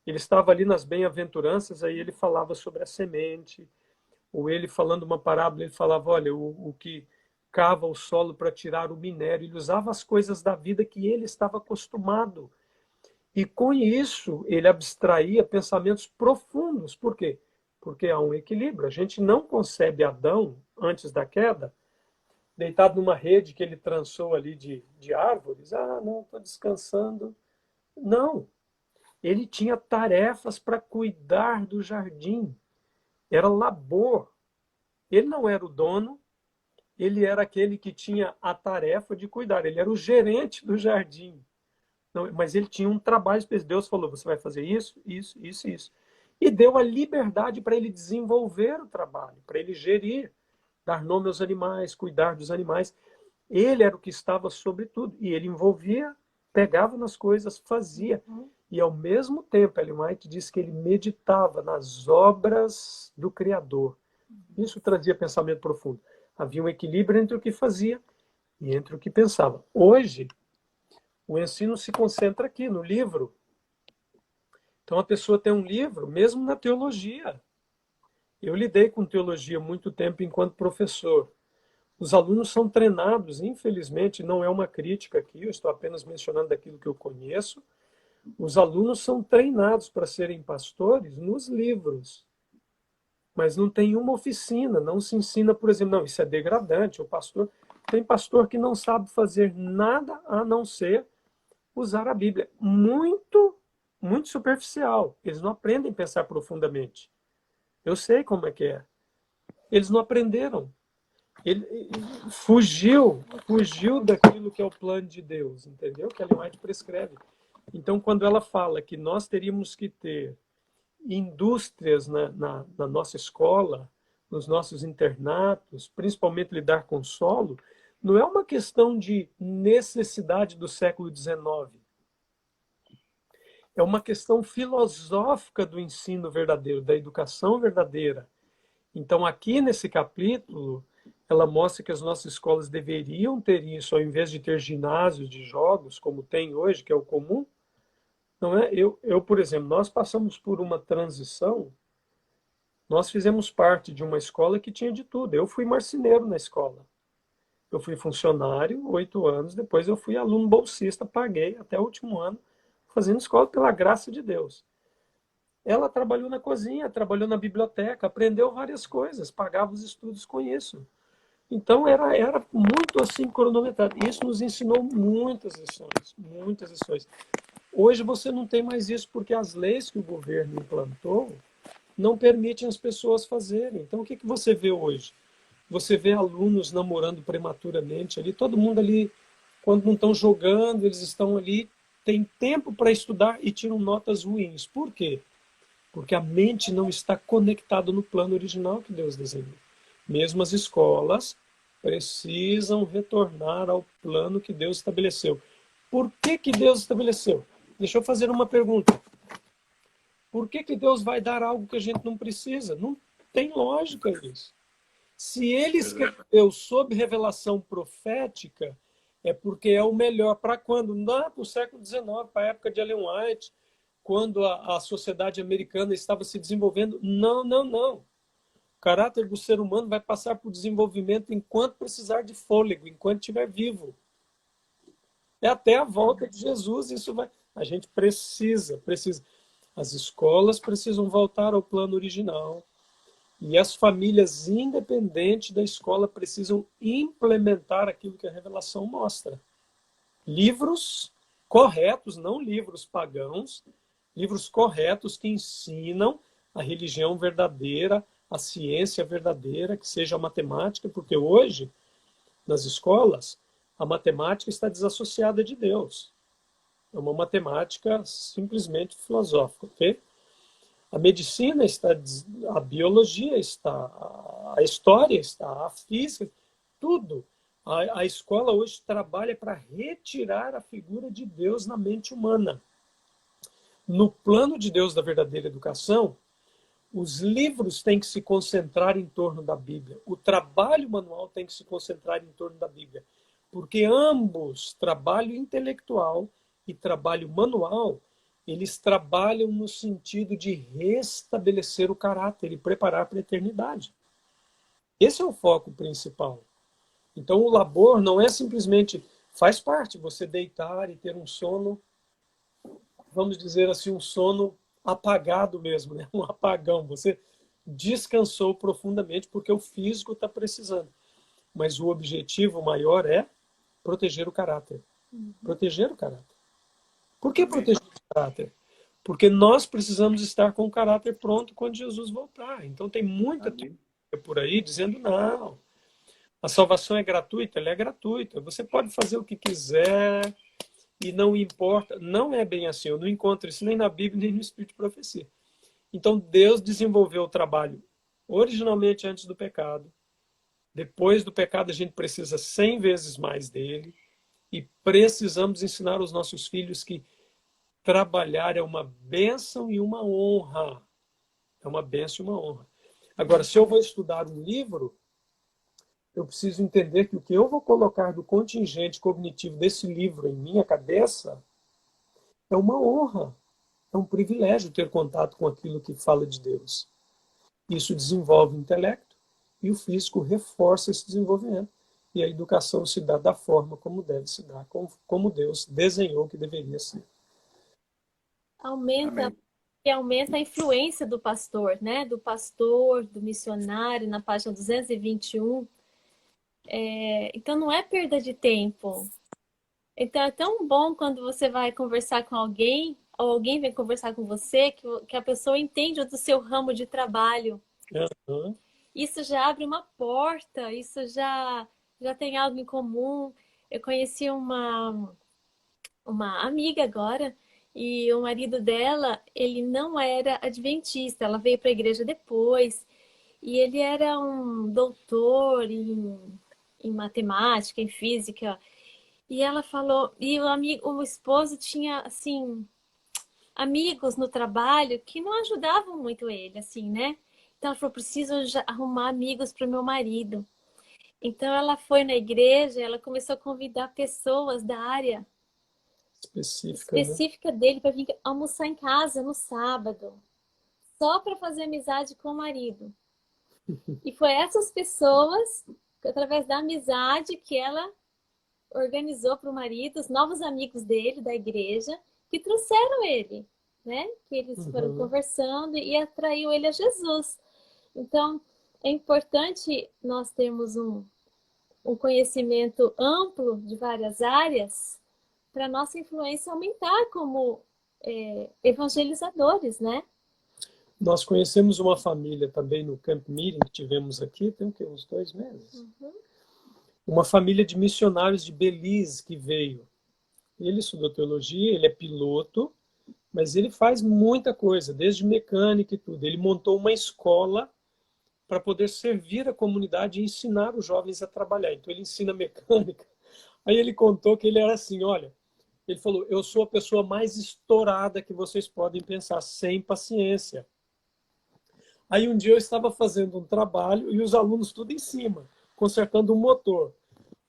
Ele estava ali nas bem-aventuranças, aí ele falava sobre a semente, ou ele falando uma parábola, ele falava, olha, o que cava o solo para tirar o minério. Ele usava as coisas da vida que ele estava acostumado. E com isso, ele abstraía pensamentos profundos. Por quê? Porque há um equilíbrio. A gente não concebe Adão, antes da queda, deitado numa rede que ele trançou ali de árvores. Ah, não, estou descansando. Não. Ele tinha tarefas para cuidar do jardim. Era labor. Ele não era o dono, ele era aquele que tinha a tarefa de cuidar. Ele era o gerente do jardim. Não, mas ele tinha um trabalho específico. Deus falou, você vai fazer isso, isso, isso, isso. E deu a liberdade para ele desenvolver o trabalho, para ele gerir, dar nome aos animais, cuidar dos animais. Ele era o que estava sobre tudo. E ele envolvia, pegava nas coisas, fazia. E ao mesmo tempo, Ellen White diz que ele meditava nas obras do Criador. Isso trazia pensamento profundo. Havia um equilíbrio entre o que fazia e entre o que pensava. Hoje, o ensino se concentra aqui, no livro. Então, a pessoa tem um livro, mesmo na teologia. Eu lidei com teologia há muito tempo enquanto professor. Os alunos são treinados, infelizmente, não é uma crítica aqui, eu estou apenas mencionando daquilo que eu conheço. Os alunos são treinados para serem pastores nos livros. Mas não tem uma oficina, não se ensina, por exemplo, não, isso é degradante, o pastor... Tem pastor que não sabe fazer nada a não ser usar a Bíblia. Muito, muito superficial. Eles não aprendem a pensar profundamente. Eu sei como é que é. Eles não aprenderam. Ele fugiu daquilo que é o plano de Deus, entendeu? Que a Ellen White prescreve. Então, quando ela fala que nós teríamos que ter indústrias na nossa escola, nos nossos internatos, principalmente lidar com solo, não é uma questão de necessidade do século XIX. É uma questão filosófica do ensino verdadeiro, da educação verdadeira. Então, aqui nesse capítulo, ela mostra que as nossas escolas deveriam ter isso, ao invés de ter ginásios de jogos, como tem hoje, que é o comum. Não é? Por exemplo, nós passamos por uma transição. Nós fizemos parte de uma escola que tinha de tudo. Eu fui marceneiro na escola. Eu fui funcionário 8 anos, depois eu fui aluno bolsista, paguei até o último ano, fazendo escola pela graça de Deus. Ela trabalhou na cozinha, trabalhou na biblioteca, aprendeu várias coisas, pagava os estudos com isso. Então era muito assim cronometrado. Isso nos ensinou muitas lições, muitas lições. Hoje você não tem mais isso porque as leis que o governo implantou não permitem as pessoas fazerem. Então o que você vê hoje? Você vê alunos namorando prematuramente ali, todo mundo ali, quando não estão jogando, eles estão ali, tem tempo para estudar e tiram notas ruins. Por quê? Porque a mente não está conectada no plano original que Deus desenhou. Mesmo as escolas precisam retornar ao plano que Deus estabeleceu. Por que Deus estabeleceu? Deixa eu fazer uma pergunta. Por que Deus vai dar algo que a gente não precisa? Não tem lógica isso. Se ele escreveu sob revelação profética, é porque é o melhor. Para quando? Não, para o século XIX, para a época de Ellen White, quando a sociedade americana estava se desenvolvendo. Não, não, não. O caráter do ser humano vai passar por desenvolvimento enquanto precisar de fôlego, enquanto estiver vivo. É até a volta de Jesus, isso vai. A gente precisa. As escolas precisam voltar ao plano original. E as famílias, independentes da escola, precisam implementar aquilo que a revelação mostra. Livros corretos, não livros pagãos, livros corretos que ensinam a religião verdadeira, a ciência verdadeira, que seja a matemática, porque hoje, nas escolas, a matemática está desassociada de Deus. É uma matemática simplesmente filosófica, ok? A medicina está, a biologia está, a história está, a física, tudo. A escola hoje trabalha para retirar a figura de Deus na mente humana. No plano de Deus da verdadeira educação, os livros têm que se concentrar em torno da Bíblia. O trabalho manual tem que se concentrar em torno da Bíblia. Porque ambos, trabalho intelectual e trabalho manual, eles trabalham no sentido de restabelecer o caráter e preparar para a eternidade. Esse é o foco principal. Então, o labor não é simplesmente... Faz parte você deitar e ter um sono, vamos dizer assim, um sono apagado mesmo, né? Um apagão. Você descansou profundamente porque o físico está precisando. Mas o objetivo maior é proteger o caráter. Proteger o caráter. Por que proteger o caráter? Porque nós precisamos estar com o caráter pronto quando Jesus voltar. Então tem muita teoria por aí dizendo não. A salvação é gratuita? Ela é gratuita. Você pode fazer o que quiser e não importa. Não é bem assim. Eu não encontro isso nem na Bíblia, nem no Espírito de Profecia. Então Deus desenvolveu o trabalho originalmente antes do pecado. Depois do pecado a gente precisa 100 vezes mais dele. E precisamos ensinar aos nossos filhos que trabalhar é uma bênção e uma honra. É uma bênção e uma honra. Agora, se eu vou estudar um livro, eu preciso entender que o que eu vou colocar do contingente cognitivo desse livro em minha cabeça é uma honra. É um privilégio ter contato com aquilo que fala de Deus. Isso desenvolve o intelecto e o físico reforça esse desenvolvimento. E a educação se dá da forma como deve se dar, como Deus desenhou que deveria ser. Aumenta a influência do pastor, né? Do pastor, do missionário, na página 221. Então, não é perda de tempo. Então, é tão bom quando você vai conversar com alguém, ou alguém vem conversar com você, que a pessoa entende do seu ramo de trabalho. Uhum. Isso já abre uma porta, isso já tem algo em comum. Eu conheci uma amiga agora, e o marido dela, ele não era adventista, ela veio para a igreja depois, e ele era um doutor em matemática, em física, e ela falou, e o esposo tinha, assim, amigos no trabalho que não ajudavam muito ele, assim, né? Então ela falou, preciso arrumar amigos para o meu marido. Então ela foi na igreja, ela começou a convidar pessoas da área específica dele para vir almoçar em casa no sábado, só para fazer amizade com o marido. E foi essas pessoas, através da amizade, que ela organizou para o marido, os novos amigos dele da igreja, que trouxeram ele, né? Que eles foram conversando e atraiu ele a Jesus. Então, é importante nós termos um conhecimento amplo de várias áreas para nossa influência aumentar como evangelizadores, né? Nós conhecemos uma família também no Camp Meeting que tivemos aqui, tem o quê? Uns 2 meses. Uma família de missionários de Belize que veio. Ele estudou teologia, ele é piloto, mas ele faz muita coisa, desde mecânica e tudo. Ele montou uma escola para poder servir a comunidade e ensinar os jovens a trabalhar. Então ele ensina mecânica. Aí ele contou que ele era assim, olha, ele falou, eu sou a pessoa mais estourada que vocês podem pensar, sem paciência. Aí um dia eu estava fazendo um trabalho e os alunos tudo em cima, consertando um motor.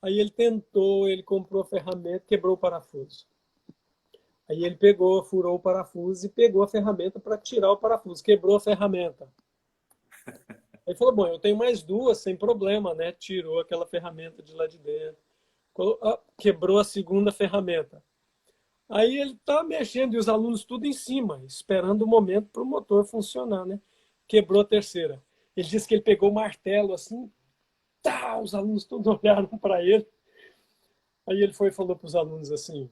Aí ele tentou, ele comprou a ferramenta, quebrou o parafuso. Aí ele pegou, furou o parafuso e pegou a ferramenta para tirar o parafuso. Quebrou a ferramenta. Aí falou, bom, eu tenho mais duas, sem problema, né? Tirou aquela ferramenta de lá de dentro. Quebrou a segunda ferramenta. Aí ele tá mexendo e os alunos tudo em cima, esperando o momento para o motor funcionar, né? Quebrou a terceira. Ele disse que ele pegou o martelo assim, tá, os alunos todos olharam para ele. Aí ele foi e falou para os alunos assim,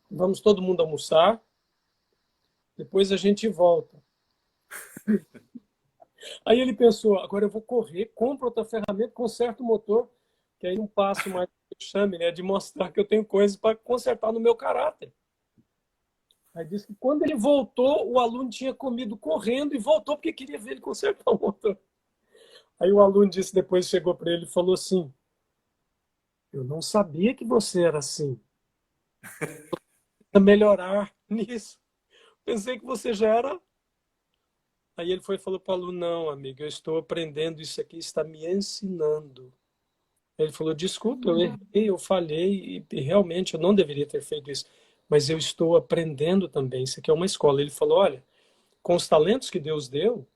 vamos todo mundo almoçar, depois a gente volta. Aí ele pensou, agora eu vou correr, compro outra ferramenta, conserto o motor, que aí um passo mais que chame, né, de mostrar que eu tenho coisas para consertar no meu caráter. Aí disse que quando ele voltou, o aluno tinha comido correndo e voltou porque queria ver ele consertar o motor. Aí o aluno disse, depois chegou para ele e falou assim, eu não sabia que você era assim. Para melhorar nisso. Pensei que você já era. Aí ele foi e falou para o aluno, não, amigo, eu estou aprendendo, isso aqui está me ensinando. Ele falou, desculpa, eu errei, eu falhei e realmente eu não deveria ter feito isso. Mas eu estou aprendendo também, isso aqui é uma escola. Ele falou, olha, com os talentos que Deus deu,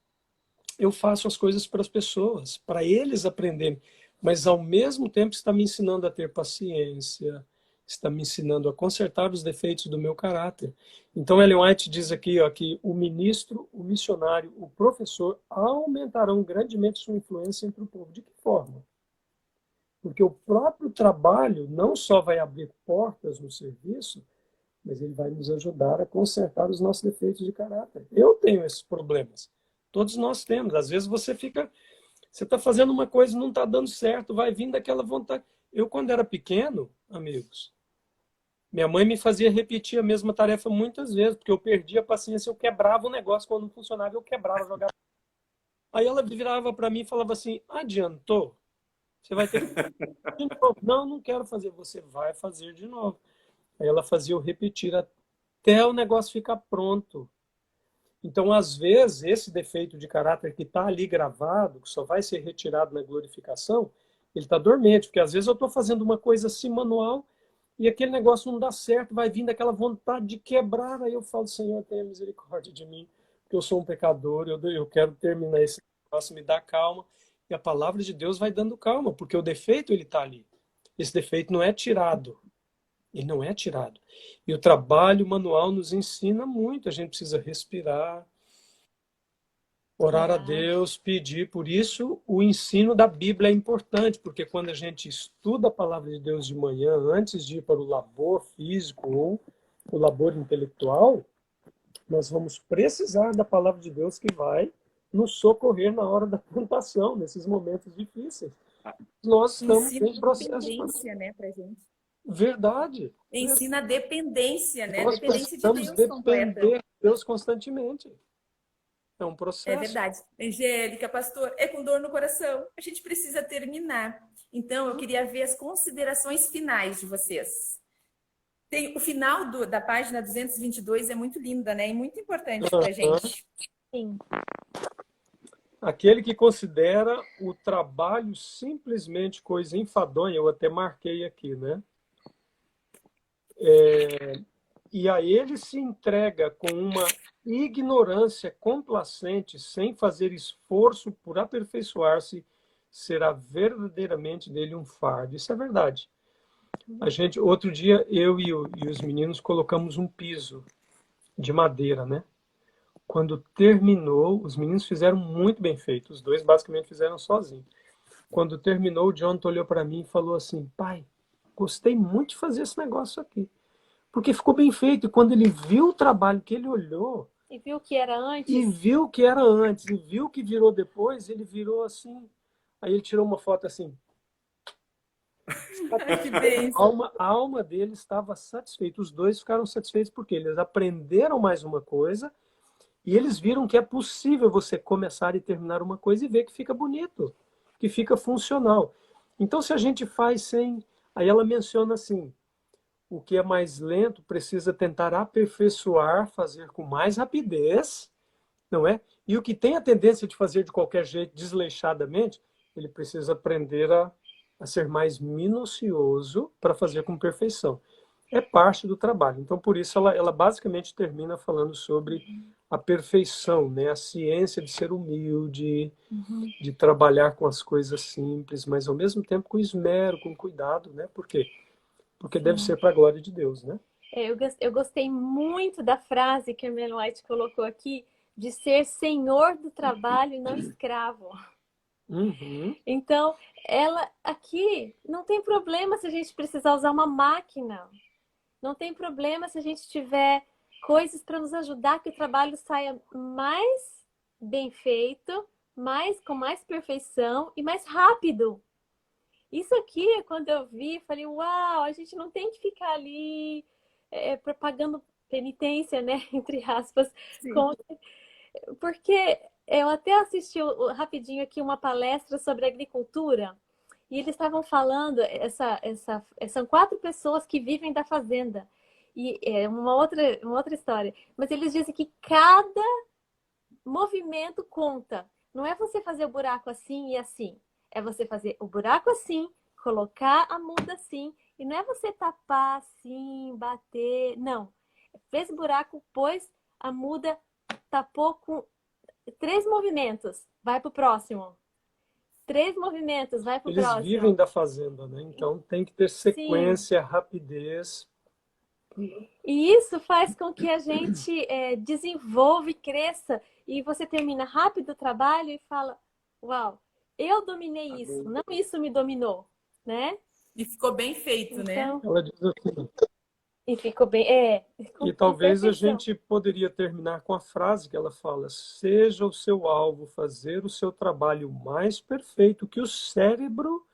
eu faço as coisas para as pessoas, para eles aprenderem. Mas ao mesmo tempo está me ensinando a ter paciência, está me ensinando a consertar os defeitos do meu caráter. Então Ellen White diz aqui ó, que o ministro, o missionário, o professor aumentarão grandemente sua influência entre o povo. De que forma? Porque o próprio trabalho não só vai abrir portas no serviço, mas ele vai nos ajudar a consertar os nossos defeitos de caráter. Eu tenho esses problemas. Todos nós temos. Às vezes você está fazendo uma coisa e não está dando certo, vai vindo aquela vontade. Eu, quando era pequeno, amigos, minha mãe me fazia repetir a mesma tarefa muitas vezes, porque eu perdia a paciência, eu quebrava o negócio, quando não funcionava, eu quebrava, jogava. Aí ela virava para mim e falava assim, adiantou? Você vai ter que fazer de novo. Não, não quero fazer. Você vai fazer de novo. Aí ela fazia eu repetir até o negócio ficar pronto. Então, às vezes, esse defeito de caráter que está ali gravado, que só vai ser retirado na glorificação, ele está dormente, porque às vezes eu estou fazendo uma coisa assim manual e aquele negócio não dá certo, vai vindo aquela vontade de quebrar, aí eu falo, Senhor, tenha misericórdia de mim, porque eu sou um pecador, eu quero terminar esse negócio, me dá calma. E a palavra de Deus vai dando calma, porque o defeito ele está ali. Esse defeito não é tirado. Ele não é tirado. E o trabalho manual nos ensina muito. A gente precisa respirar, orar a Deus, pedir. Por isso, o ensino da Bíblia é importante, porque quando a gente estuda a palavra de Deus de manhã, antes de ir para o labor físico ou o labor intelectual, nós vamos precisar da palavra de Deus que vai nos socorrer na hora da tentação, nesses momentos difíceis. Nós estamos em processo. Dependência, né, pra gente. Verdade. Ensina a dependência, né? Nós Dependência de precisamos Deus completa. depender de Deus constantemente. É um processo. É verdade. Angélica, pastor, é com dor no coração. A gente precisa terminar. Então, eu queria ver as considerações finais de vocês. Tem, o final da página 222 é muito linda, né? E muito importante para a gente. Sim. Aquele que considera o trabalho simplesmente coisa enfadonha, eu até marquei aqui, né? E a ele se entrega com uma ignorância complacente, sem fazer esforço por aperfeiçoar-se, será verdadeiramente dele um fardo. Isso é verdade. Outro dia, eu e os meninos colocamos um piso de madeira, né? Quando terminou, os meninos fizeram muito bem feito. Os dois basicamente fizeram sozinhos. Quando terminou, o Jonathan olhou para mim e falou assim, pai, gostei muito de fazer esse negócio aqui. Porque ficou bem feito. E quando ele viu o trabalho que ele olhou... E viu que era antes. E viu que era antes. E viu que virou depois, ele virou assim. Aí ele tirou uma foto assim. Que bênção. A alma dele estava satisfeita. Os dois ficaram satisfeitos porque eles aprenderam mais uma coisa e eles viram que é possível você começar e terminar uma coisa e ver que fica bonito, que fica funcional. Então, se a gente faz sem... Aí ela menciona assim, o que é mais lento precisa tentar aperfeiçoar, fazer com mais rapidez, não é? E o que tem a tendência de fazer de qualquer jeito, desleixadamente, ele precisa aprender a ser mais minucioso para fazer com perfeição. É parte do trabalho. Então, por isso, ela basicamente termina falando sobre a perfeição, né? A ciência de ser humilde, de trabalhar com as coisas simples, mas ao mesmo tempo com esmero, com cuidado, né? Por quê? Porque deve ser para a glória de Deus, né? Eu gostei muito da frase que a Ellen White colocou aqui, de ser senhor do trabalho e não escravo. Uhum. Então, ela aqui não tem problema se a gente precisar usar uma máquina. Não tem problema se a gente tiver coisas para nos ajudar que o trabalho saia mais bem feito, com mais perfeição e mais rápido. Isso aqui, quando eu vi, falei, uau, a gente não tem que ficar ali pagando penitência, né? Entre aspas. Porque eu até assisti rapidinho aqui uma palestra sobre agricultura e eles estavam falando, são 4 pessoas que vivem da fazenda. E é uma outra história. Mas eles dizem que cada movimento conta. Não é você fazer o buraco assim e assim. É você fazer o buraco assim, colocar a muda assim. E não é você tapar assim, bater. Não. Fez o buraco, pôs a muda, tapou com 3 movimentos. Vai pro próximo. 3 movimentos, vai pro próximo. Eles vivem da fazenda, né? Então tem que ter sequência, rapidez. E isso faz com que a gente desenvolva e cresça. E você termina rápido o trabalho e fala, uau, eu dominei isso, não isso me dominou, né? E ficou bem feito, né? Ela diz assim. E ficou bem, E talvez a gente poderia terminar com a frase que ela fala: seja o seu alvo fazer o seu trabalho mais perfeito que o cérebro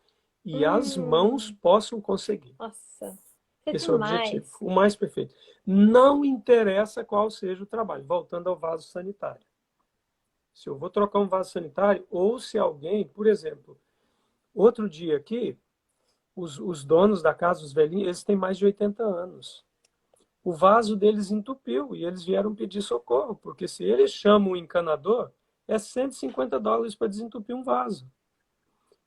e as mãos possam conseguir. Nossa, esse é o objetivo, o mais perfeito. Não interessa qual seja o trabalho. Voltando ao vaso sanitário. Se eu vou trocar um vaso sanitário, ou se alguém, por exemplo, outro dia aqui, os donos da casa, os velhinhos, eles têm mais de 80 anos. O vaso deles entupiu e eles vieram pedir socorro, porque se eles chamam um encanador, é $150 para desentupir um vaso.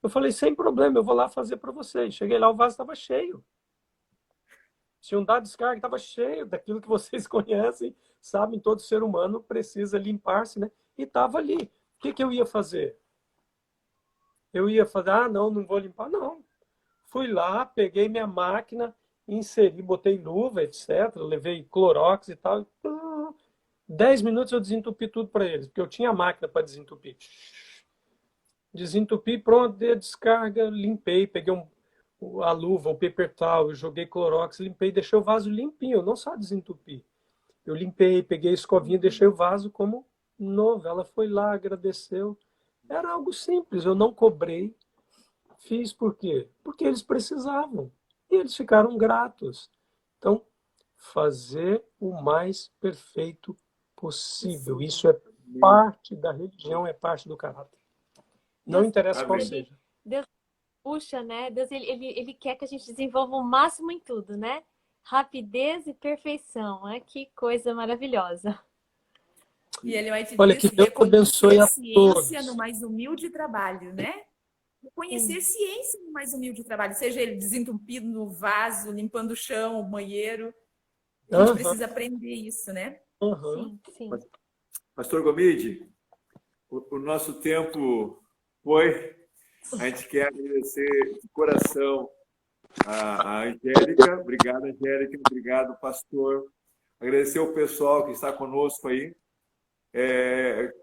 Eu falei, sem problema, eu vou lá fazer para vocês. Cheguei lá, o vaso estava cheio. Se um dado descarga, estava cheio daquilo que vocês conhecem, sabem, todo ser humano precisa limpar-se, né? E estava ali. O que eu ia fazer? Eu ia fazer, não vou limpar, não. Fui lá, peguei minha máquina, inseri, botei luva, etc. Levei Clorox e tal. 10 minutos eu desentupi tudo para eles, porque eu tinha a máquina para desentupir. Desentupi, pronto, dei a descarga, limpei, peguei a luva, o paper towel, eu joguei Clorox, limpei, deixei o vaso limpinho, eu não só desentupi. Eu limpei, peguei a escovinha, deixei o vaso como novo. Ela foi lá, agradeceu. Era algo simples, eu não cobrei. Fiz por quê? Porque eles precisavam. E eles ficaram gratos. Então, fazer o mais perfeito possível. Isso é parte da religião, é parte do caráter. Não interessa qual seja. Deus puxa, né? Deus, ele quer que a gente desenvolva o máximo em tudo, né? Rapidez e perfeição. Que coisa maravilhosa. E ele vai te Olha, que Deus abençoe a todos. Ciência no mais humilde trabalho, né? Conhecer ciência no mais humilde trabalho, seja ele desentupido no vaso, limpando o chão, o banheiro. A gente precisa aprender isso, né? Sim. Pastor Gomide, o nosso tempo foi. A gente quer agradecer de coração a Angélica. Obrigado, Angélica. Obrigado, pastor. Agradecer o pessoal que está conosco aí.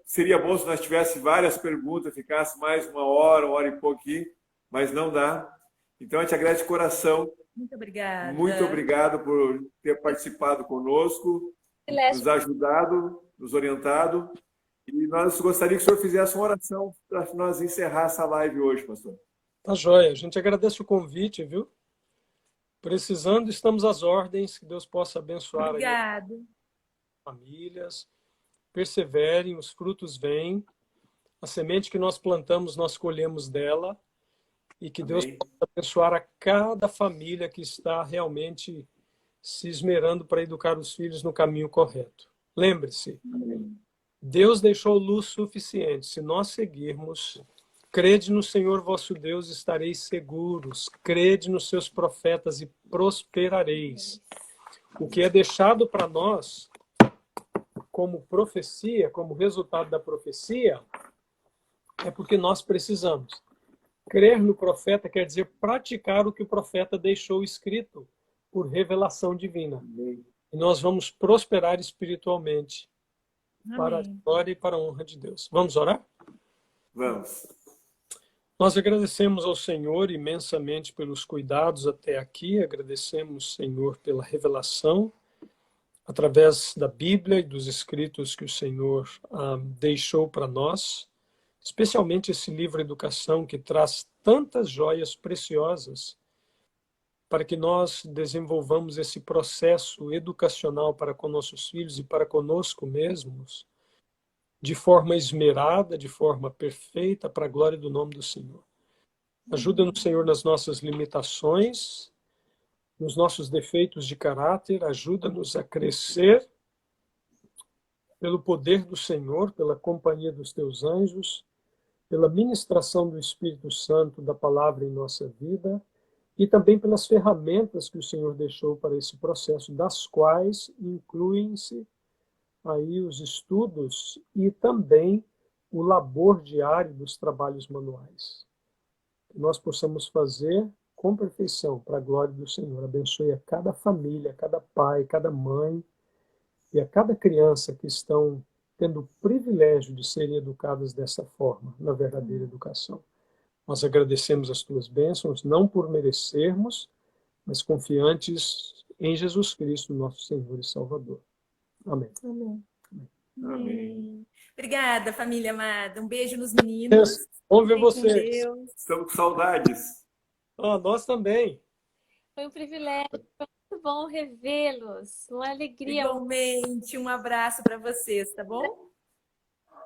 Seria bom se nós tivéssemos várias perguntas, ficasse mais uma hora e pouco aqui, mas não dá. Então, a gente agradece de coração. Muito obrigada. Muito obrigado por ter participado conosco, nos ajudado, nos orientado. E nós gostaríamos que o senhor fizesse uma oração para nós encerrar essa live hoje, pastor. Tá joia. A gente agradece o convite, viu? Precisando, estamos às ordens. Que Deus possa abençoar as famílias. Perseverem, os frutos vêm. A semente que nós plantamos, nós colhemos dela. E que Deus possa abençoar a cada família que está realmente se esmerando para educar os filhos no caminho correto. Lembre-se, Deus deixou luz suficiente. Se nós seguirmos, crede no Senhor vosso Deus, estareis seguros. Crede nos seus profetas e prosperareis. O que é deixado para nós como profecia, como resultado da profecia, é porque nós precisamos. Crer no profeta quer dizer praticar o que o profeta deixou escrito por revelação divina. E nós vamos prosperar espiritualmente para a glória e para a honra de Deus. Vamos orar? Vamos. Nós agradecemos ao Senhor imensamente pelos cuidados até aqui. Agradecemos, Senhor, pela revelação através da Bíblia e dos escritos que o Senhor deixou para nós. Especialmente esse livro Educação, que traz tantas joias preciosas para que nós desenvolvamos esse processo educacional para com nossos filhos e para conosco mesmos, de forma esmerada, de forma perfeita, para a glória do nome do Senhor. Ajuda-nos, Senhor, nas nossas limitações, nos nossos defeitos de caráter, ajuda-nos a crescer pelo poder do Senhor, pela companhia dos teus anjos, pela ministração do Espírito Santo da palavra em nossa vida e também pelas ferramentas que o Senhor deixou para esse processo, das quais incluem-se aí os estudos e também o labor diário dos trabalhos manuais. Que nós possamos fazer com perfeição para a glória do Senhor. Abençoe a cada família, a cada pai, cada mãe e a cada criança que estão tendo o privilégio de serem educadas dessa forma, na verdadeira educação. Nós agradecemos as tuas bênçãos, não por merecermos, mas confiantes em Jesus Cristo, nosso Senhor e Salvador. Amém. Amém. Amém. Obrigada, família amada. Um beijo nos meninos. Vamos ver Fiquem com vocês. Deus. Estamos com saudades. Nós também. Foi um privilégio, foi muito bom revê-los. Uma alegria. Igualmente, um abraço para vocês, tá bom?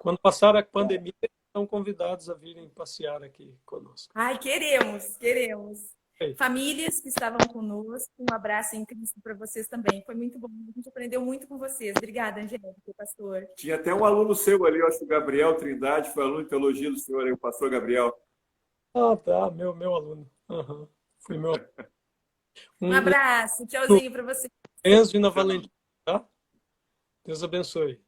Quando passar a pandemia, estão convidados a virem passear aqui conosco. Ai, queremos, queremos. Ei. Famílias que estavam conosco, um abraço em Cristo para vocês também. Foi muito bom, a gente aprendeu muito com vocês. Obrigada, Angélica, pastor. Tinha até um aluno seu ali, eu acho que o Gabriel Trindade, foi aluno de teologia do senhor aí, o pastor Gabriel. Tá, meu aluno. Uhum. Foi meu. Um abraço, tchauzinho para vocês. Enzo e na Valentina, tá? Deus abençoe.